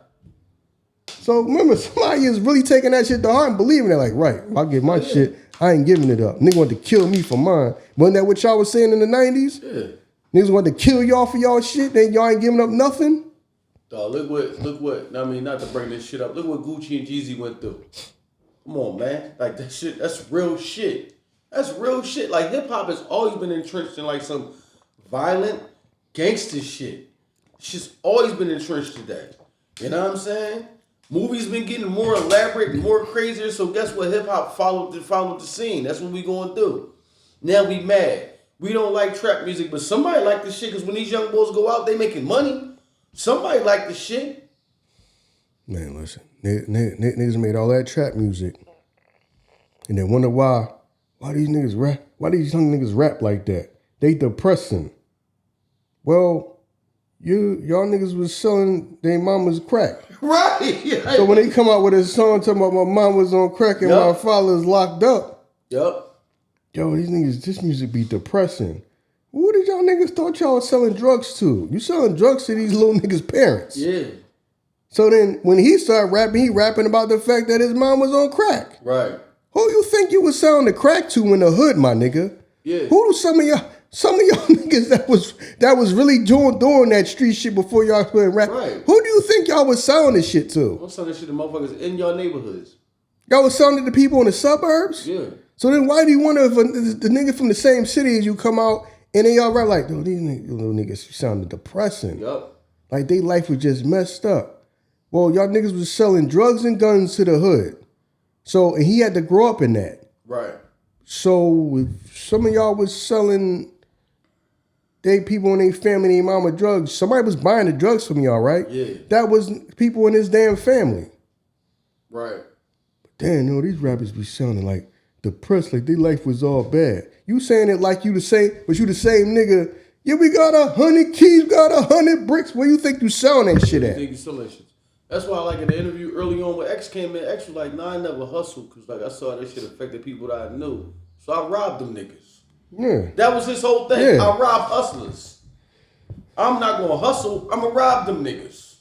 So remember, somebody is really taking that shit to heart and believing it. Like, right, I'll give my shit. I ain't giving it up. Nigga want to kill me for mine. Wasn't that what y'all was saying in the 90s? Yeah. Niggas want to kill y'all for y'all shit. Then y'all ain't giving up nothing. Dog, look what. I mean, not to bring this shit up. Look what Gucci and Jeezy went through. Come on, man. Like that shit, that's real shit. That's real shit. Like hip hop has always been entrenched in like some violent gangster shit. It's just always been entrenched to that. You know what I'm saying? Movies been getting more elaborate, more crazier. So guess what? Hip hop followed the scene. That's what we going through. Now we mad. We don't like trap music, but somebody like the shit because when these young boys go out, they making money. Somebody like the shit. Man, listen. Niggas made all that trap music. And then wonder why these niggas rap, why these young niggas rap like that? They depressing. Well, y'all niggas was selling their mama's crack. Right. Yeah. So when they come out with a song talking about my mom was on crack and my father's locked up. Yep. Yo, these niggas, this music be depressing. Who did y'all niggas thought y'all was selling drugs to? You selling drugs to these little niggas' parents. Yeah. So then when he started rapping, he rapping about the fact that his mom was on crack. Right. Who you think you was selling the crack to in the hood, my nigga? Yeah. Who do some of y'all niggas that was really doing that street shit before y'all started rap? Right. Who do you think y'all was selling this shit to? I'm selling this shit to motherfuckers in your neighborhoods. Y'all was selling it to people in the suburbs? Yeah. So then why do you wonder if the nigga from the same city as you come out and they all rap like, yo, these little niggas sounded depressing. Yup. Like their life was just messed up. Well, y'all niggas was selling drugs and guns to the hood. So, and he had to grow up in that. Right. So, if some of y'all was selling they people in their family, their mama drugs, somebody was buying the drugs from y'all, right? Yeah. That was people in his damn family. Right. But damn, these rappers be sounding like depressed, like their life was all bad. You saying it like you the same, but you the same nigga. Yeah, we got 100 keys, got 100 bricks. Where you think you selling that shit at? Think you selling that shit? That's why, like in the interview early on when X came in, X was like, "Nah, I never hustled because like I saw that shit affected people that I knew, so I robbed them niggas." Yeah, that was his whole thing. Yeah. I rob hustlers. I'm not gonna hustle. I'm gonna rob them niggas.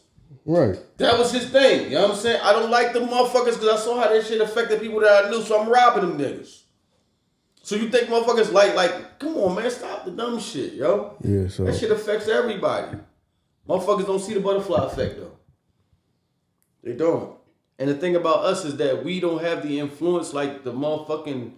Right. That was his thing. You know what I'm saying? I don't like them motherfuckers because I saw how that shit affected people that I knew, so I'm robbing them niggas. So you think motherfuckers like, come on, man, stop the dumb shit, yo. Yeah, so that shit affects everybody. Motherfuckers don't see the butterfly effect though. They don't. And the thing about us is that we don't have the influence like the motherfucking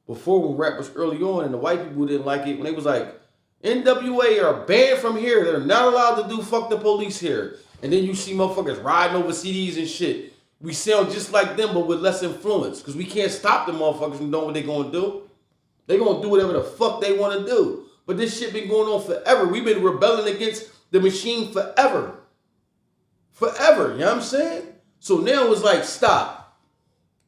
before when rap was early on and the white people didn't like it when they was like, NWA are banned from here. They're not allowed to do fuck the police here. And then you see motherfuckers riding over CDs and shit. we sound just like them, but with less influence. Because we can't stop them motherfuckers from doing what they gonna do. They gonna do whatever the fuck they want to do. But this shit been going on forever. We've been rebelling against the machine forever. Forever, you know what I'm saying? So now it's like, stop.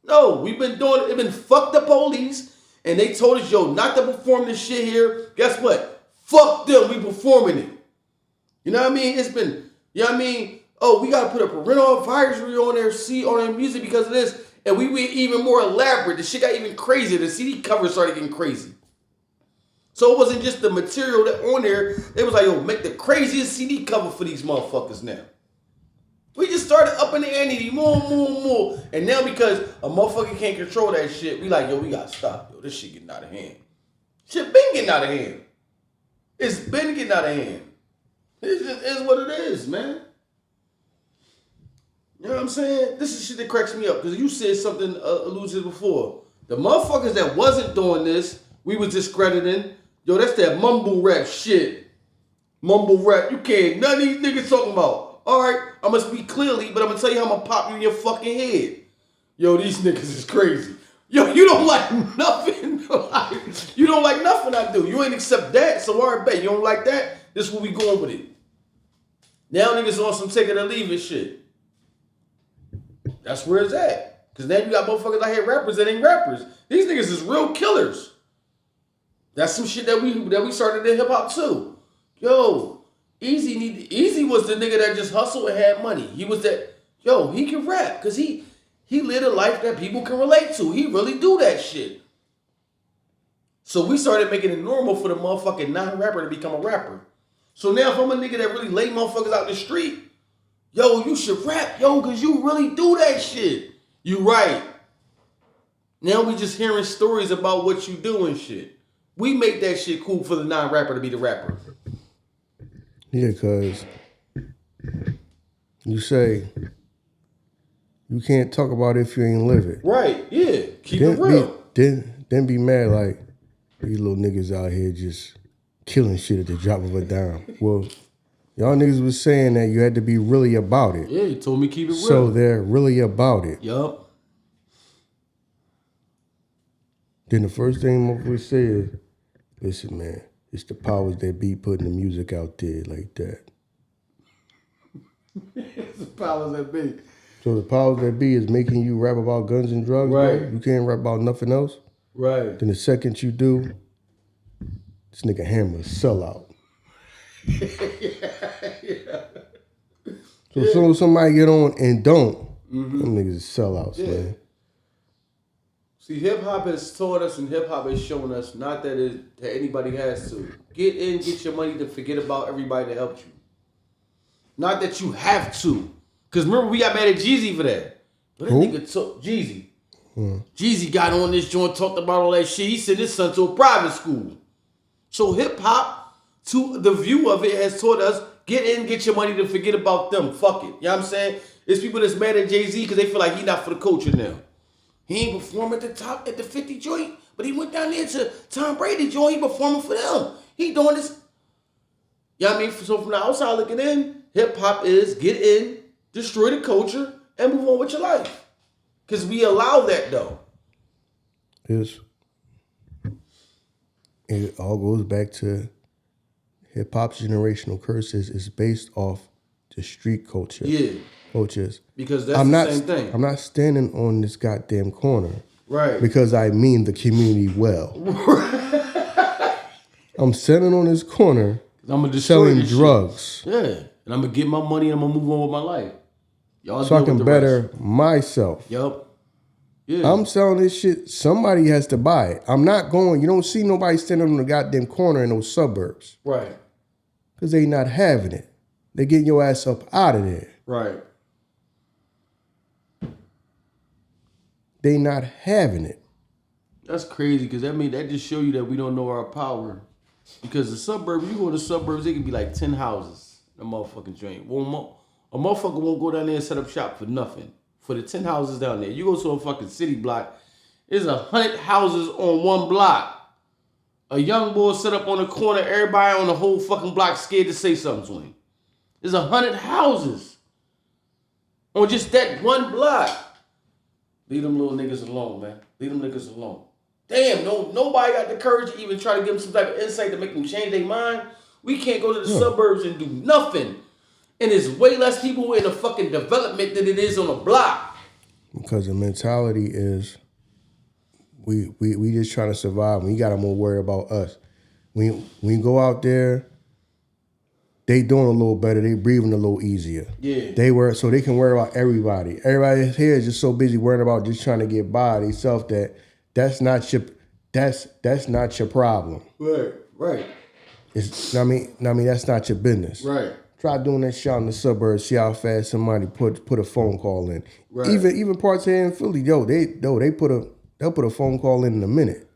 No, we've been doing it. It been fuck the police. And they told us, yo, not to perform this shit here. Guess what? Fuck them, we performing it. You know what I mean? It's been, you know what I mean? Oh, we got to put a parental advisory on their music because of this. And we went even more elaborate. The shit got even crazier. The CD cover started getting crazy. So it wasn't just the material that on there. They was like, yo, make the craziest CD cover for these motherfuckers now. We just started up in the ante more. And now because a motherfucker can't control that shit, we like, yo, we got to stop. Yo, this shit getting out of hand. Shit been getting out of hand. It's been getting out of hand. It just is what it is, man. You know what I'm saying? This is shit that cracks me up. Because you said something alluded before. The motherfuckers that wasn't doing this, we was discrediting. Yo, that's that mumble rap shit. Mumble rap. You can't. None of these niggas talking about. All right, I'm going to speak clearly, but I'm going to tell you how I'm going to pop you in your fucking head. Yo, these niggas is crazy. Yo, you don't like nothing. You don't like nothing I do. You ain't accept that, so all right, bet. You don't like that? This is where we going with it. Now niggas on some take it or leave it shit. That's where it's at. Because now you got motherfuckers out here rappers that ain't rappers. These niggas is real killers. That's some shit that we started in hip-hop too. Yo, Easy was the nigga that just hustled and had money. He was that, yo, he can rap because he lived a life that people can relate to. He really do that shit. So we started making it normal for the motherfucking non-rapper to become a rapper. So now if I'm a nigga that really lay motherfuckers out in the street, yo, you should rap, yo, because you really do that shit. You right. Now we just hearing stories about what you do and shit. We make that shit cool for the non-rapper to be the rapper. Yeah, because you say you can't talk about it if you ain't live it. Right, yeah. Keep it real. Then be mad like, these little niggas out here just killing shit at the drop of a dime. Well, y'all niggas was saying that you had to be really about it. Yeah, you told me keep it real. So they're really about it. Yup. Then the first thing motherfuckers say is, listen, man, it's the powers that be putting the music out there like that. It's the powers that be. So the powers that be is making you rap about guns and drugs, right? Bro? You can't rap about nothing else? Right. Then the second you do, this nigga Hammer sellout. Yeah. So as soon as somebody get on and don't, them niggas is sellouts, man. See, hip-hop has taught us and hip-hop has shown us not that anybody has to. Get in, get your money to forget about everybody that helped you. Not that you have to. Because remember, we got mad at Jeezy for that. But that nigga took Jeezy. Jeezy got on this joint, talked about all that shit. He sent his son to a private school. So hip-hop, to the view of it, has taught us, get in, get your money to forget about them. Fuck it. You know what I'm saying? There's people that's mad at Jay-Z because they feel like he not for the culture now. He ain't perform at the top, at the 50 joint, but he went down there to Tom Brady joint. He performing for them. He doing this. You know what I mean? So from the outside looking in, hip-hop is get in, destroy the culture, and move on with your life. Because we allow that, though. It all goes back to hip-hop's generational curses is based off the street culture. Yeah. Coaches. Because that's the same thing. I'm not standing on this goddamn corner. Right. Because I mean the community well. I'm standing on this corner selling drugs. Yeah. And I'm going to get my money and I'm going to move on with my life. Y'all so I can better myself. Yup. Yeah. I'm selling this shit. Somebody has to buy it. I'm not going. You don't see nobody standing on the goddamn corner in those suburbs. Right. Because they not having it. They getting your ass up out of there. Right. They not having it. That's crazy because that just show you that we don't know our power. Because the suburbs, you go to the suburbs, it can be like 10 houses. A motherfucking joint. A motherfucker won't go down there and set up shop for nothing. For the 10 houses down there. You go to a fucking city block, there's 100 houses on one block. A young boy set up on the corner, everybody on the whole fucking block scared to say something to him. There's 100 houses. on just that one block. Leave them little niggas alone, man. Leave them niggas alone. Damn, nobody got the courage to even try to give them some type of insight to make them change their mind. We can't go to the suburbs and do nothing. And there's way less people in the fucking development than it is on the block. Because the mentality is we just trying to survive. We got to more worry about us. When you go out there, they doing a little better. They breathing a little easier. Yeah. So they can worry about everybody. Everybody here is just so busy worrying about just trying to get by themselves that's not your problem. Right. I mean that's not your business. Right. Try doing that shit in the suburbs. See how fast somebody put a phone call in. Right. Even parts here in Philly, they'll put a phone call in a minute.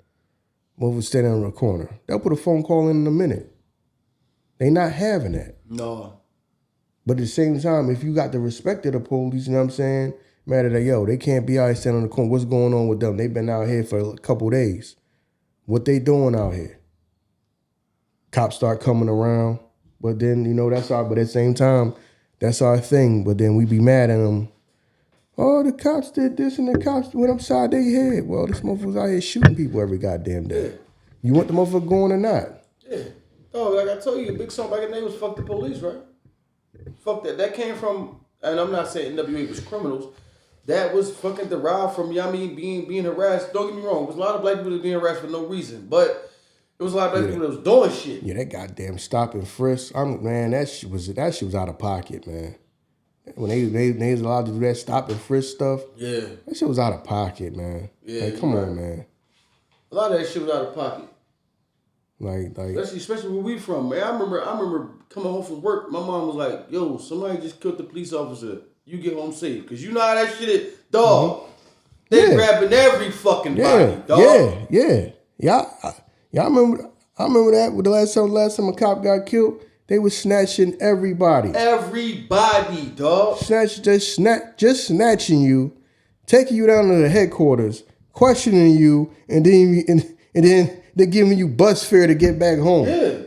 Motherfucker standing on the corner, they'll put a phone call in a minute. They not having that. No. But at the same time, if you got the respect of the police, you know what I'm saying? Matter that, they can't be out here standing on the corner. What's going on with them? They've been out here for a couple days. What they doing out here? Cops start coming around. But then, but at the same time, that's our thing. But then we be mad at them. Oh, the cops did this and the cops went upside their head. Well, this motherfucker's out here shooting people every goddamn day. Yeah. You want the motherfucker going or not? Yeah. Oh, like I told you, a big song back in the day was "Fuck the Police," right? Fuck that. That came from, and I'm not saying NWA was criminals. That was fucking derived from Yami being harassed. Don't get me wrong, there was a lot of black people that being harassed for no reason, but it was a lot of black people that was doing shit. Yeah, that goddamn stop and frisk. That shit was out of pocket, man. When they was allowed to do that stop and frisk stuff, that shit was out of pocket, man. Yeah, like, come on, man. A lot of that shit was out of pocket. Like especially where we from, man. I remember coming home from work. My mom was like, "Yo, somebody just killed the police officer. You get home safe, cause you know how that shit is, dog. Mm-hmm. They grabbing every fucking body, dog. Yeah. I remember that. With the last time a cop got killed, they was snatching everybody. Everybody, dog. Just snatching you, taking you down to the headquarters, questioning you, and then they're giving you bus fare to get back home. Yeah.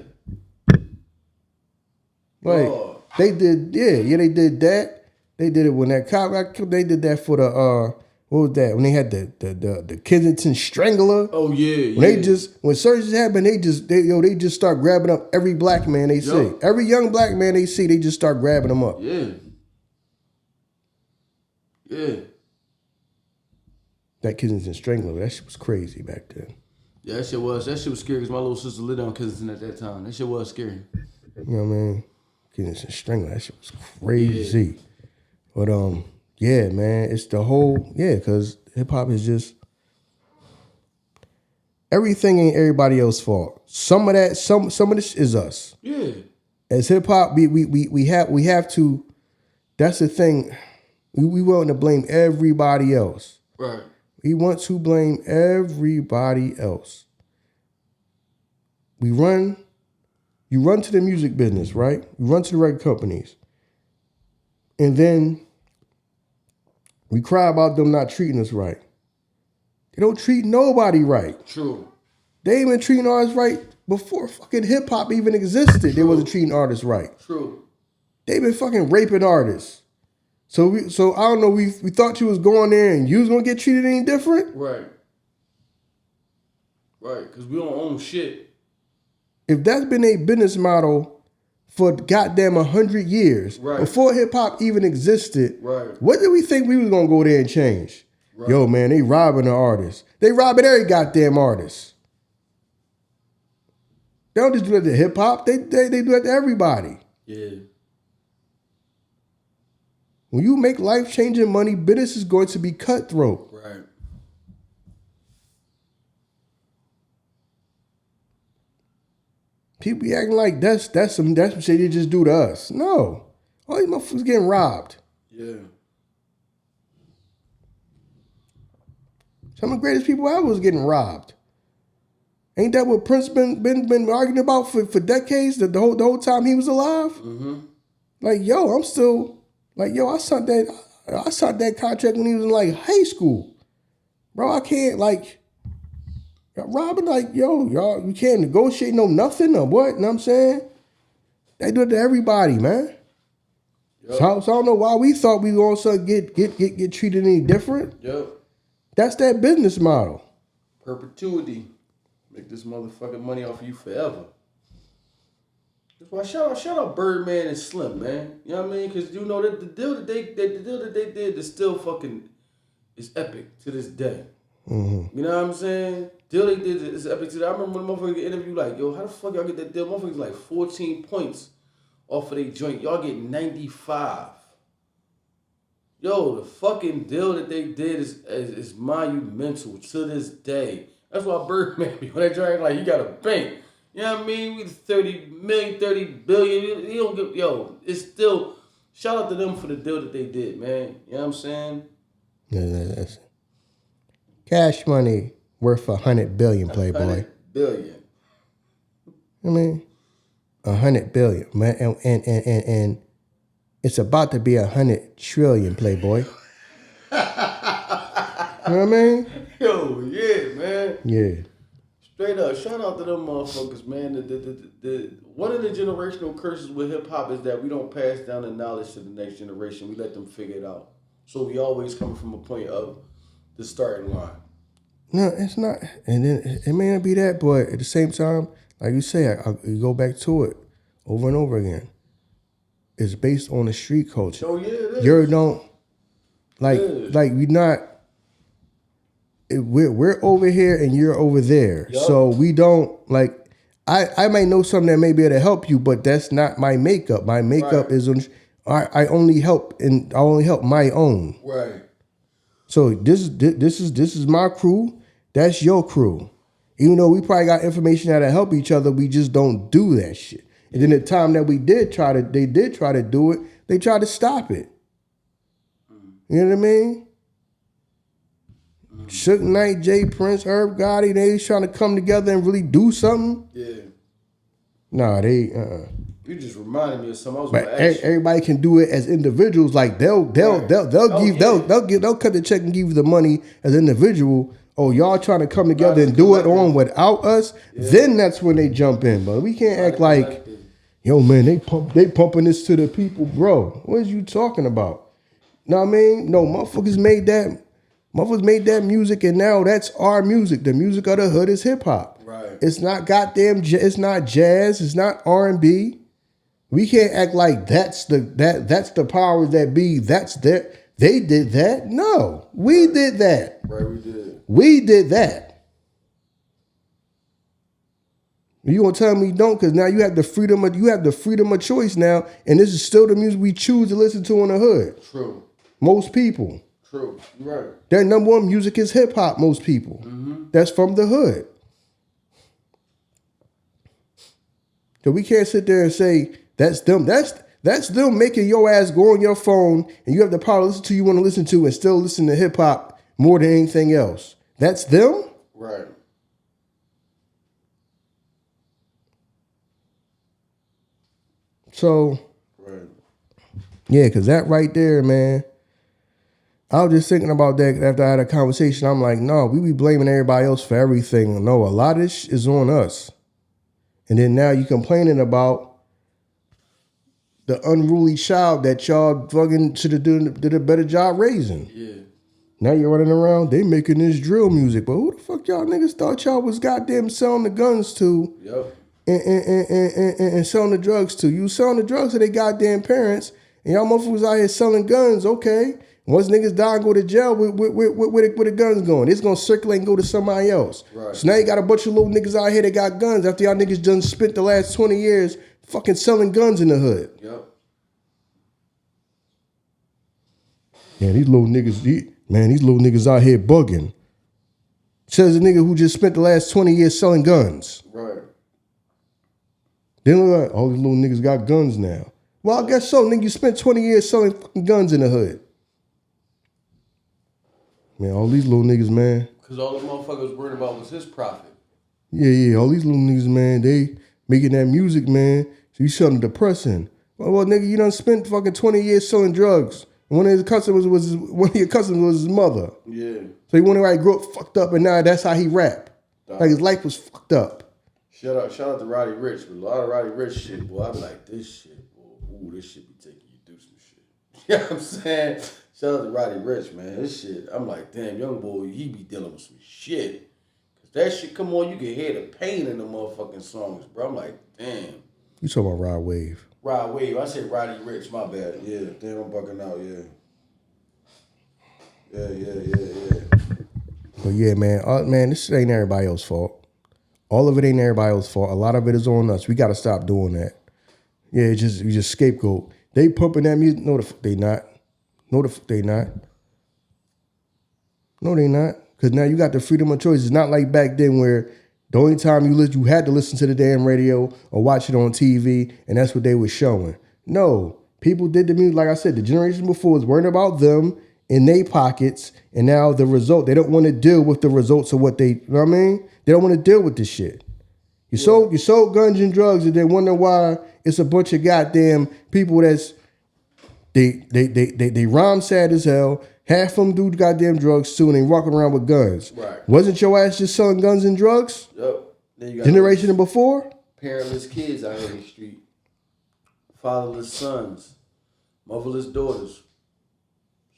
They did that. They did it when that cop got killed. They did that for the what was that? When they had the Kensington Strangler. Oh yeah. When searches happen, they just start grabbing up every black man they see. Every young black man they see, they just start grabbing them up. Yeah. Yeah. That Kensington Strangler, that shit was crazy back then. Yeah, that shit was scary because my little sister lived on Kensington at that time. That shit was scary. You know what I mean? Kensington Strangler, that shit was crazy. Yeah. But yeah, man, it's the whole because hip hop is just everything ain't everybody else's fault. Some of this is us. Yeah. As hip hop, we have to. That's the thing. We want to blame everybody else. Right. We want to blame everybody else. You run to the music business, right? You run to the record companies. And then we cry about them not treating us right. They don't treat nobody right. True. They ain't been treating artists right before fucking hip hop even existed. True. They wasn't treating artists right. True. They been fucking raping artists. So I don't know, we thought you was going there and you was gonna get treated any different? Right. Right, because we don't own shit. If that's been a business model for goddamn 100 years, right, before hip hop even existed, right, what did we think we was gonna go there and change? Right. Yo, man, they robbing the artists. They robbing every goddamn artist. They don't just do that to hip hop. They do that to everybody. Yeah. When you make life-changing money, business is going to be cutthroat. Right. People be acting like that's some shit they just do to us. No. All these motherfuckers getting robbed. Yeah. Some of the greatest people ever was getting robbed. Ain't that what Prince been arguing about for decades? The whole time he was alive? Mm-hmm. Like, yo, I signed that contract when he was in like high school. Bro, I can't robbing, like, yo, y'all, you can't negotiate no nothing or what, you know what I'm saying? They do it to everybody, man. Yep. So I don't know why we thought we all of a sudden get treated any different. Yep. That's that business model. Perpetuity. Make this motherfucking money off of you forever. That's why shout out Birdman and Slim, man. You know what I mean? Because you know that the deal that they did is still fucking is epic to this day. Mm-hmm. You know what I'm saying? Deal they did is epic to that. I remember when the motherfucker get interviewed like, yo, how the fuck y'all get that deal? Motherfuckers like 14 points off of their joint. Y'all get 95. Yo, the fucking deal that they did is monumental to this day. That's why Birdman be on that joint like, you got a bank. You know what I mean? We 30 million, 30 billion. You don't get, yo, it's still, shout out to them for the deal that they did, man. You know what I'm saying? That's cash money worth 100 billion, Playboy. 100 billion. I mean, 100 billion, man, and it's about to be 100 trillion, Playboy. You know what I mean? Yo, yeah, man. Yeah. Straight up, shout out to them motherfuckers, man. One of the generational curses with hip hop is that we don't pass down the knowledge to the next generation. We let them figure it out. So we always come from a point of the starting line. No, it's not. And then it may not be that, but at the same time, like you say, you go back to it over and over again. It's based on the street culture. Oh yeah, it is. You don't like we're not. We're over here and you're over there, Yep. so we don't like. I might know something that may be able to help you, but that's not my makeup. My makeup is on. I only help my own. Right. So this is my crew. That's your crew. Even though we probably got information that'll help each other, we just don't do that shit. And then the time that they did try to do it, they tried to stop it. You know what I mean? Suge Knight, Jay Prince, Herb Gotti, they trying to come together and really do something. Yeah. Nah, they. You just reminded me of something. I was But gonna ask you. everybody can do it as individuals. Like they'll cut the check and give you the money as an individual. Oh, y'all trying to come together and do it on without us? Yeah. Then that's when they jump in. But we can't act like, yo man, they pumping this to the people, bro. What is you talking about? Know what I mean? No, motherfuckers made that music, and now that's our music. The music of the hood is hip hop. Right. It's not goddamn. It's not jazz. It's not R&B. We can't act like that's the powers that be. That's that. They did that. No, we did that. Right, we did. We did that. You gonna tell me you don't? Because now you have the freedom of choice now, and this is still the music we choose to listen to in the hood. True. Most people. True. You're right. Their number one music is hip hop. Most people. Mm-hmm. That's from the hood. So we can't sit there and say that's them. That's them making your ass go on your phone and you have the power to listen to you want to listen to and still listen to hip hop more than anything else. That's them? Right. So, right. Yeah, because that right there, man, I was just thinking about that after I had a conversation. I'm like, no, we be blaming everybody else for everything. No, a lot of this is on us. And then now you complaining about the unruly child that y'all fucking should have did a better job raising. Yeah. Now you're running around, they making this drill music. But who the fuck y'all niggas thought y'all was goddamn selling the guns to? Yep. And selling the drugs to? You selling the drugs to their goddamn parents, and y'all motherfuckers out here selling guns, okay. Once niggas die and go to jail, where the guns going? It's going to circulate and go to somebody else. Right. So now you got a bunch of little niggas out here that got guns after y'all niggas done spent the last 20 years fucking selling guns in the hood. Yep. Yeah, these little niggas out here bugging. Says a nigga who just spent the last 20 years selling guns. Right. Then look like, all these little niggas got guns now. Well, I guess so, nigga. You spent 20 years selling fucking guns in the hood. Man, all these little niggas, man. Because all the motherfuckers worried about was his profit. Yeah, all these little niggas, man, they making that music, man. So you selling depressing. Well, nigga, you done spent fucking 20 years selling drugs. And one of your customers was his mother. Yeah. So he wanted to grow up fucked up, and now that's how he rap. Like his life was fucked up. Shout out to Roddy Ricch. But a lot of Roddy Ricch shit, boy, I be like, this shit, boy, ooh, this shit be taking you through some shit. You know what I'm saying? Shout out to Roddy Ricch, man. This shit, I'm like, damn, young boy, he be dealing with some shit. Cause that shit, come on, you can hear the pain in the motherfucking songs, bro. I'm like, damn. You talking about Rod Wave? Rod Wave. I said Roddy Ricch, my bad. Yeah, damn, I'm bugging out, yeah. But yeah, man, this shit ain't everybody else's fault. All of it ain't everybody else's fault. A lot of it is on us. We got to stop doing that. Yeah, you just scapegoat. They pumping that music. No, they not. No, they not. No, they not. Because now you got the freedom of choice. It's not like back then where the only time you had to listen to the damn radio or watch it on TV, and that's what they were showing. No, people did the music. Like I said, the generation before was worrying about them in their pockets, and now the result, they don't want to deal with the results of what they, you know what I mean? They don't want to deal with this shit. You sold guns and drugs, and then wonder why it's a bunch of goddamn people that's they rhyme sad as hell. Half of them do goddamn drugs too, and they walking around with guns. Right. Wasn't your ass just selling guns and drugs? Yep. Then you got generation before? Parentless kids out here in the street. Fatherless sons. Motherless daughters.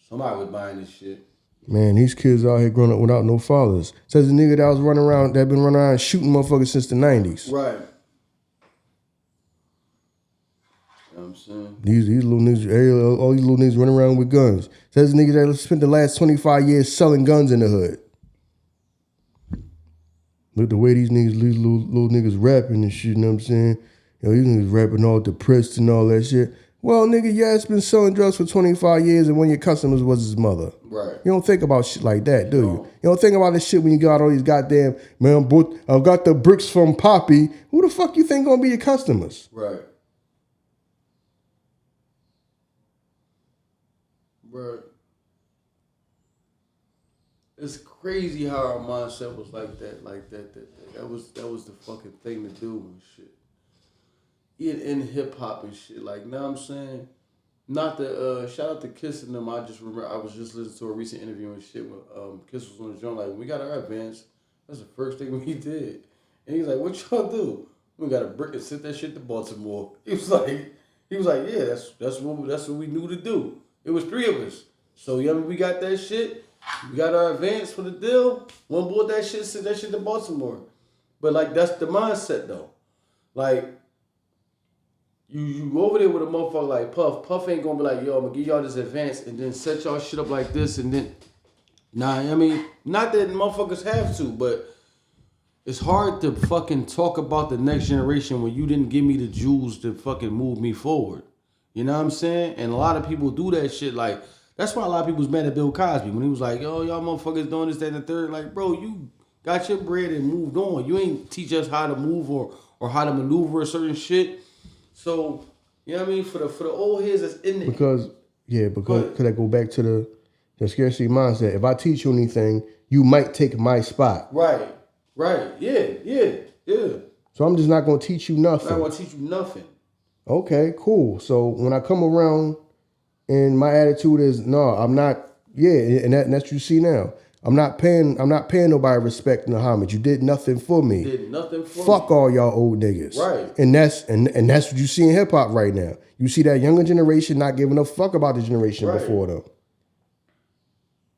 Somebody was buying this shit. Man, these kids out here growing up without no fathers. Says the nigga that was running around, that been running around shooting motherfuckers since the 90s. Right. You know what I'm saying? These little niggas, all these little niggas running around with guns. Says the niggas that spent the last 25 years selling guns in the hood. Look the way these little niggas rapping and shit, you know what I'm saying? Yo, these niggas rapping all depressed and all that shit. Well, nigga, yeah, it's been selling drugs for 25 years and one of your customers was his mother. Right. You don't think about shit like that, do you? You don't think about this shit when you got all these goddamn, man, I got the bricks from Poppy. Who the fuck you think gonna be your customers? Right. Bro, it's crazy how our mindset was like that. That was the fucking thing to do and shit. In hip hop and shit, like, know what I'm saying? Not the shout out to Kiss and them. I just remember I was just listening to a recent interview and shit when Kiss was on the joint. Like, when we got our advance, that's the first thing we did. And he's like, "What y'all do? We got a brick and sent that shit to Baltimore." He was like, "Yeah, that's what we knew to do." It was three of us. So yeah, we got that shit. We got our advance for the deal. One bought that shit, sent that shit to Baltimore. But like, that's the mindset though. Like, you over there with a motherfucker like Puff. Puff ain't gonna be like, yo, I'm gonna give y'all this advance and then set y'all shit up like this and then. Nah, I mean, not that motherfuckers have to, but it's hard to fucking talk about the next generation when you didn't give me the jewels to fucking move me forward. You know what I'm saying? And a lot of people do that shit. Like, that's why a lot of people was mad at Bill Cosby when he was like, yo, y'all motherfuckers doing this, that, and the third. Like, bro, you got your bread and moved on. You ain't teach us how to move or how to maneuver a certain shit. So, you know what I mean? For the old heads that's in there. Because I go back to the scarcity mindset. If I teach you anything, you might take my spot. Right. Yeah. So I'm just not going to teach you nothing. I'm not going to teach you nothing. Okay, cool. So when I come around and my attitude is, no, I'm not, and that's what you see now. I'm not paying nobody respect and homage. You did nothing for me. Fuck all y'all old niggas. Right. And that's what you see in hip hop right now. You see that younger generation not giving a fuck about the generation before them.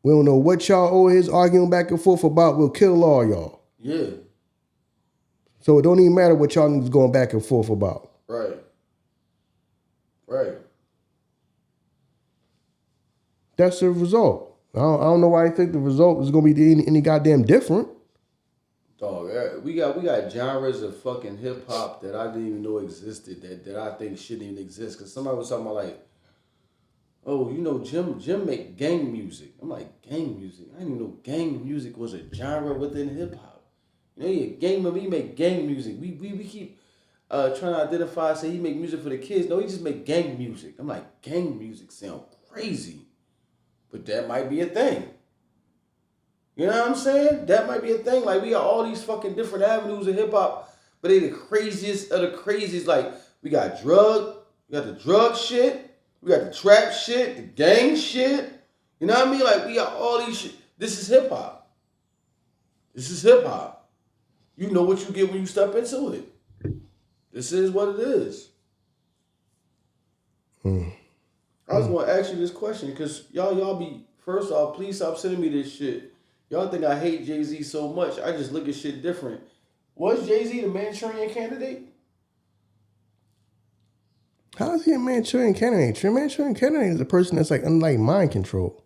We don't know what y'all old heads arguing back and forth about. We'll kill all y'all. Yeah. So it don't even matter what y'all niggas going back and forth about. Right. That's the result. I don't know why I think the result is going to be any goddamn different. Dog, we got genres of fucking hip hop that I didn't even know existed that I think shouldn't even exist. Because somebody was talking about like, oh, you know, Jim make gang music. I'm like, gang music? I didn't even know gang music was a genre within hip hop. You know, he make gang music. We keep trying to identify, say he make music for the kids. No, he just make gang music. I'm like, gang music sound crazy. But that might be a thing. You know what I'm saying? That might be a thing. Like, we got all these fucking different avenues of hip hop, but they the craziest of the craziest. Like, we got the drug shit, we got the trap shit, the gang shit. You know what I mean? Like, we got all these shit. This is hip hop. You know what you get when you step into it. This is what it is. I was going to ask you this question because y'all be, first off, please stop sending me this shit. Y'all think I hate Jay-Z so much. I just look at shit different. Was Jay-Z the Manchurian candidate? How is he a Manchurian candidate? A Manchurian candidate is a person that's like unlike mind control.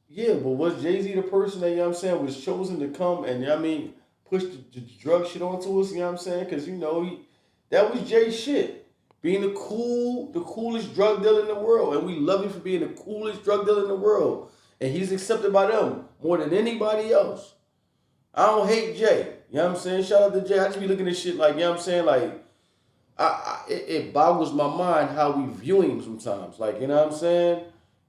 Yeah, but was Jay-Z the person that, you know what I'm saying, was chosen to come and, you know what I mean, push the drug shit onto us, you know what I'm saying? Because, you know, that was Jay's shit. Being the coolest drug dealer in the world. And we love him for being the coolest drug dealer in the world. And he's accepted by them more than anybody else. I don't hate Jay. You know what I'm saying? Shout out to Jay. I just be looking at shit like, you know what I'm saying? Like, it boggles my mind how we view him sometimes. Like, you know what I'm saying?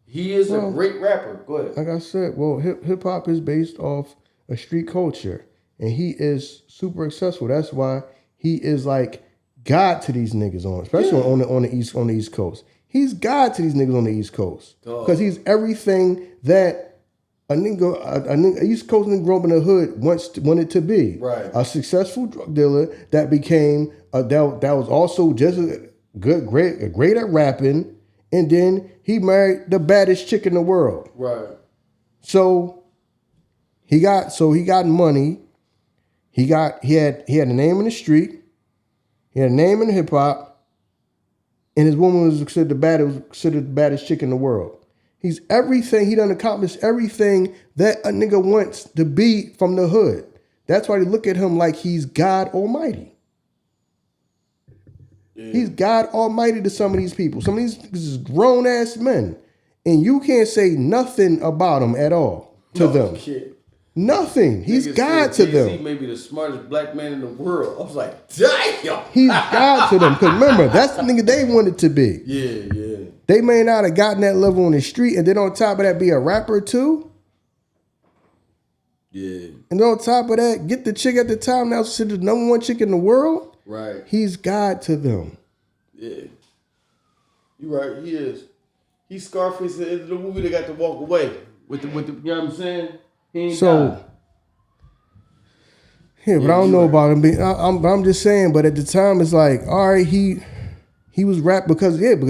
He is a great rapper. Go ahead. Like I said, hip hop is based off a street culture. And he is super successful. That's why he is like God to these niggas especially on the East Coast. He's God to these niggas on the East Coast. Because he's everything that a nigga East Coast nigga growing up in the hood wanted to be. Right. A successful drug dealer that became that was also just great at rapping, and then he married the baddest chick in the world. Right. So he got money. He had a name in the street. He had a name in hip hop, and his woman was considered the baddest chick in the world. He's everything. He done accomplished everything that a nigga wants to be from the hood. That's why they look at him like he's God Almighty. Yeah. He's God Almighty to some of these people. Some of these is grown ass men, and you can't say nothing about them at all to them. Shit. Nothing. He's God to them. He may be the smartest black man in the world. I was like, damn. He's God to them. Because remember, that's the nigga they wanted to be. Yeah. They may not have gotten that level on the street, and then on top of that, be a rapper too. Yeah. And then on top of that, get the chick at the time now considered the number one chick in the world. Right. He's God to them. Yeah. You're right. He is. He's Scarface in the movie. They got to walk away with the. You know what I'm saying? So, yeah, but I don't know about him. I'm just saying. But at the time, it's like, all right, he was rap because people,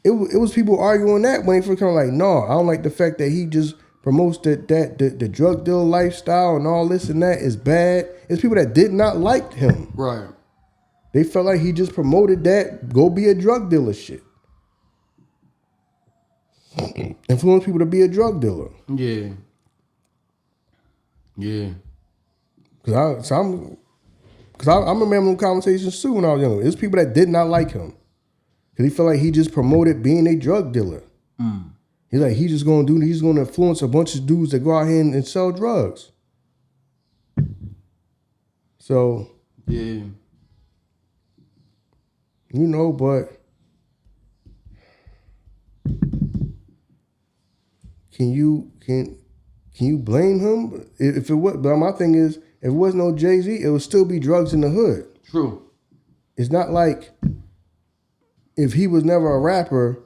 it was people arguing that when they first come like, no, I don't like the fact that he just promotes that the drug dealer lifestyle and all this and that is bad. It's people that did not like him. Right. They felt like he just promoted that go be a drug dealer shit. Influence people to be a drug dealer. Yeah. Cause I remember them conversations too when I was younger. There's people that did not like him. Cause he felt like he just promoted being a drug dealer. He's like, he's gonna influence a bunch of dudes that go out here and sell drugs. So yeah. But Can you blame him? If it was, but my thing is, if it was no Jay-Z, it would still be drugs in the hood. True. It's not like if he was never a rapper,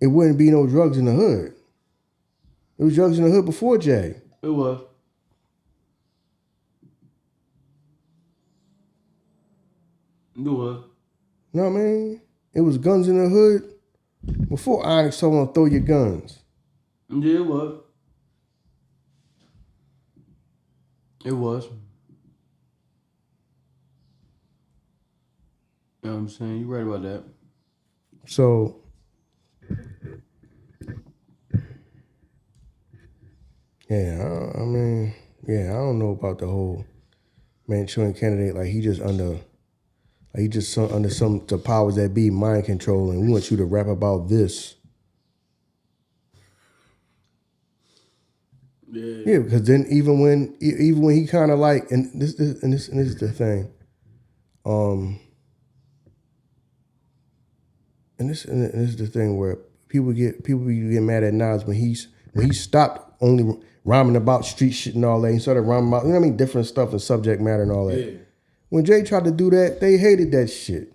it wouldn't be no drugs in the hood. It was drugs in the hood before Jay. It was. You know what I mean? It was guns in the hood before Onyx told him to throw your guns. Yeah, it was. It was. You know what I'm saying? You're right about that. So, yeah, I mean, I don't know about the whole Manchurian candidate. Like, he just under some the powers that be mind control, and we want you to rap about this. Yeah, because then even when he kind of like, and this is the thing, and this is the thing where people get mad at Nas when he stopped only rhyming about street shit and all that. He started rhyming about, you know what I mean, different stuff and subject matter and all that. Yeah. When Jay tried to do that, they hated that shit.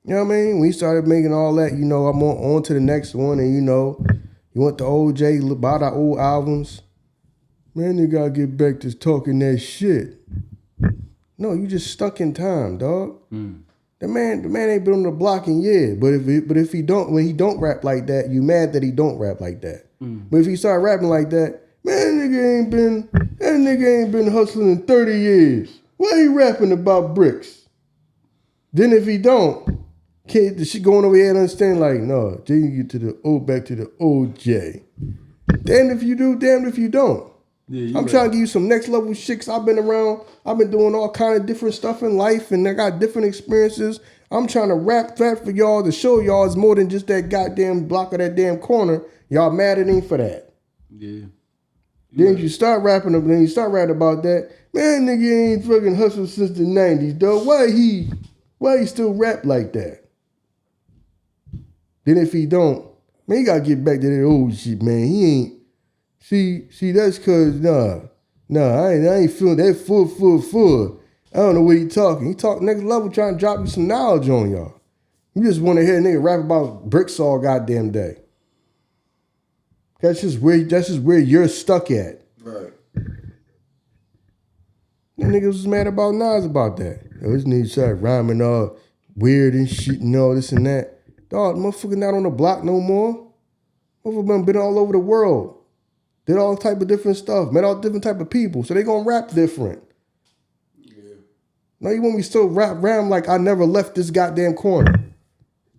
You know what I mean? When he started making all that, I'm on to the next one, and you went to old Jay, buy the old albums. Man, you gotta get back to talking that shit. No, you just stuck in time, dog. The man ain't been on the block in years. But if he don't, when he don't rap like that, you mad that he don't rap like that. But if he start rapping like that, man, that nigga ain't been hustling in 30 years. Why he rapping about bricks? Then if he don't, the shit going over here and understand like, no, then you get to back to the OJ. Damned if you do, damned if you don't. Yeah, I'm trying to give you some next level shit. I've been around. I've been doing all kind of different stuff in life, and I got different experiences. I'm trying to rap that for y'all to show y'all it's more than just that goddamn block of that damn corner. Y'all mad at him for that. Yeah. Then you start rapping about that. Man, nigga ain't fucking hustled since the 90s, though. Why he still rap like that? Then if he don't, man, he gotta get back to that old shit, man. He ain't. See, that's cause I ain't feeling that full. I don't know what he talking. He talk next level, trying to drop you some knowledge on y'all. You just want to hear a nigga rap about bricks all goddamn day. That's just where you're stuck at. Right. The niggas was mad about Nas about that. Yo, this nigga started rhyming all weird and shit and all this and that. Dog, motherfucker not on the block no more. Motherfucker been all over the world. Did all type of different stuff. Met all different type of people. So they gonna rap different. Yeah. Now you want me to still rap like I never left this goddamn corner.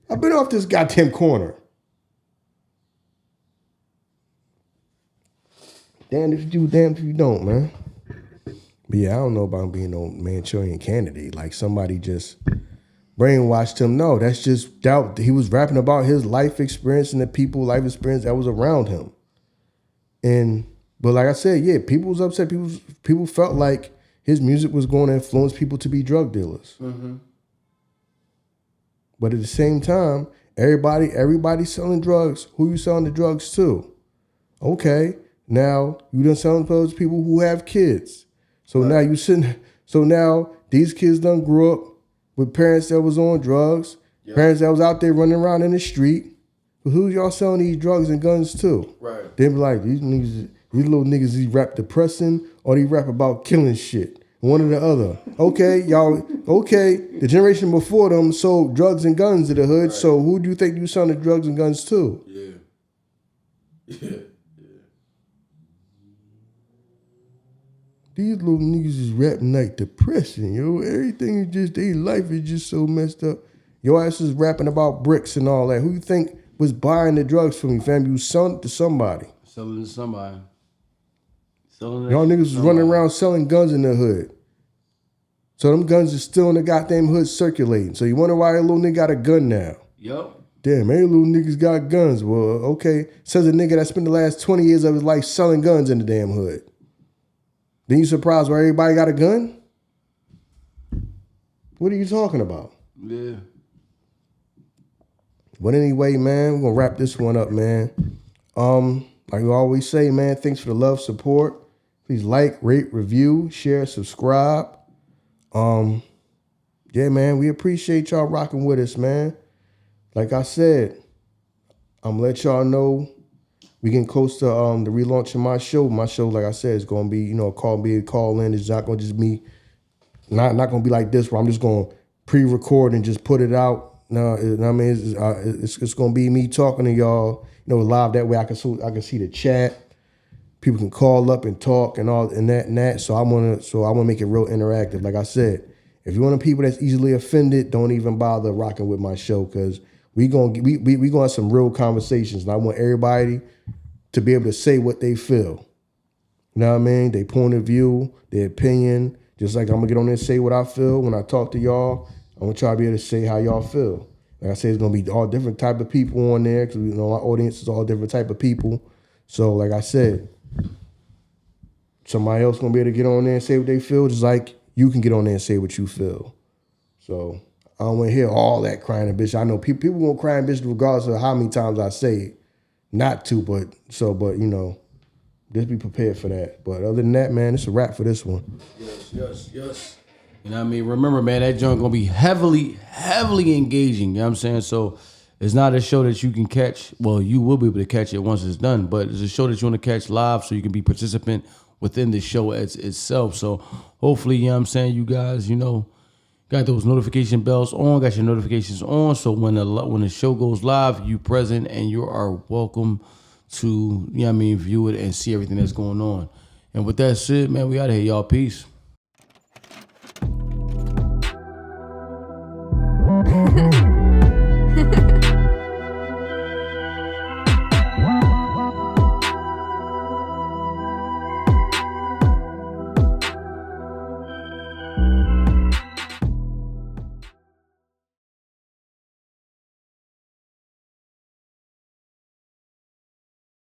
I've been off this goddamn corner. Damn if you do, damn if you don't, man. But yeah, I don't know about being no Manchurian candidate. Like somebody just brainwashed him. No, that's just doubt. He was rapping about his life experience and the life experience that was around him. But like I said, yeah, people was upset. People felt like his music was going to influence people to be drug dealers. Mm-hmm. But at the same time, everybody's selling drugs. Who you selling the drugs to? Okay, now you done selling to those people who have kids. So right. Now these kids done grew up with parents that was on drugs, yep. Parents that was out there running around in the street. But who y'all selling these drugs and guns to? Right. They be like, these little niggas, these rap depressing or they rap about killing shit. One or the other. Okay, the generation before them sold drugs and guns to the hood, right. So who do you think you selling the drugs and guns to? Yeah. These little niggas is rapping like depressing, yo. Everything is just, their life is just so messed up. Your ass is rapping about bricks and all that. Who you think was buying the drugs from you, fam? You selling it to somebody. Selling to somebody. Y'all niggas was running around selling guns in the hood. So them guns are still in the goddamn hood circulating. So you wonder why a little nigga got a gun now? Yep. Damn, every little niggas got guns. Well, okay. Says a nigga that spent the last 20 years of his life selling guns in the damn hood. Then you surprised why everybody got a gun? What are you talking about? Yeah. But anyway, man, we're going to wrap this one up, man. Like we always say, man, thanks for the love, support. Please like, rate, review, share, subscribe. Yeah, man, we appreciate y'all rocking with us, man. Like I said, I'm going to let y'all know we getting close to the relaunch of my show. My show, like I said, is going to be, a call in. It's not going to just be, not going to be like this where I'm just going to pre-record and just put it out. No, I mean, it's going to be me talking to y'all, live. That way I can see the chat. People can call up and talk and all and that. So I want to make it real interactive. Like I said, if you're one of the people that's easily offended, don't even bother rocking with my show because we gonna have some real conversations. And I want everybody to be able to say what they feel. You know what I mean? Their point of view, their opinion. Just like I'm gonna get on there and say what I feel when I talk to y'all. I want y'all to be able to say how y'all feel. Like I said, it's gonna be all different type of people on there because my audience is all different type of people. So like I said, somebody else gonna be able to get on there and say what they feel, just like you can get on there and say what you feel. So I don't want to hear all that crying and bitch. I know people gonna cry and bitch regardless of how many times I say it. Not to, but just be prepared for that. But other than that, man, it's a wrap for this one. Yes. You know what I mean? Remember, man, that joint gonna be heavily engaging. You know what I'm saying? So it's not a show that you can catch. Well, you will be able to catch it once it's done, but it's a show that you want to catch live so you can be participant within the show itself. So hopefully, you know what I'm saying, you guys, Got those notification bells on, got your notifications on. So when the show goes live, you present and you are welcome to, view it and see everything that's going on. And with that said, man, we out of here, y'all. Peace.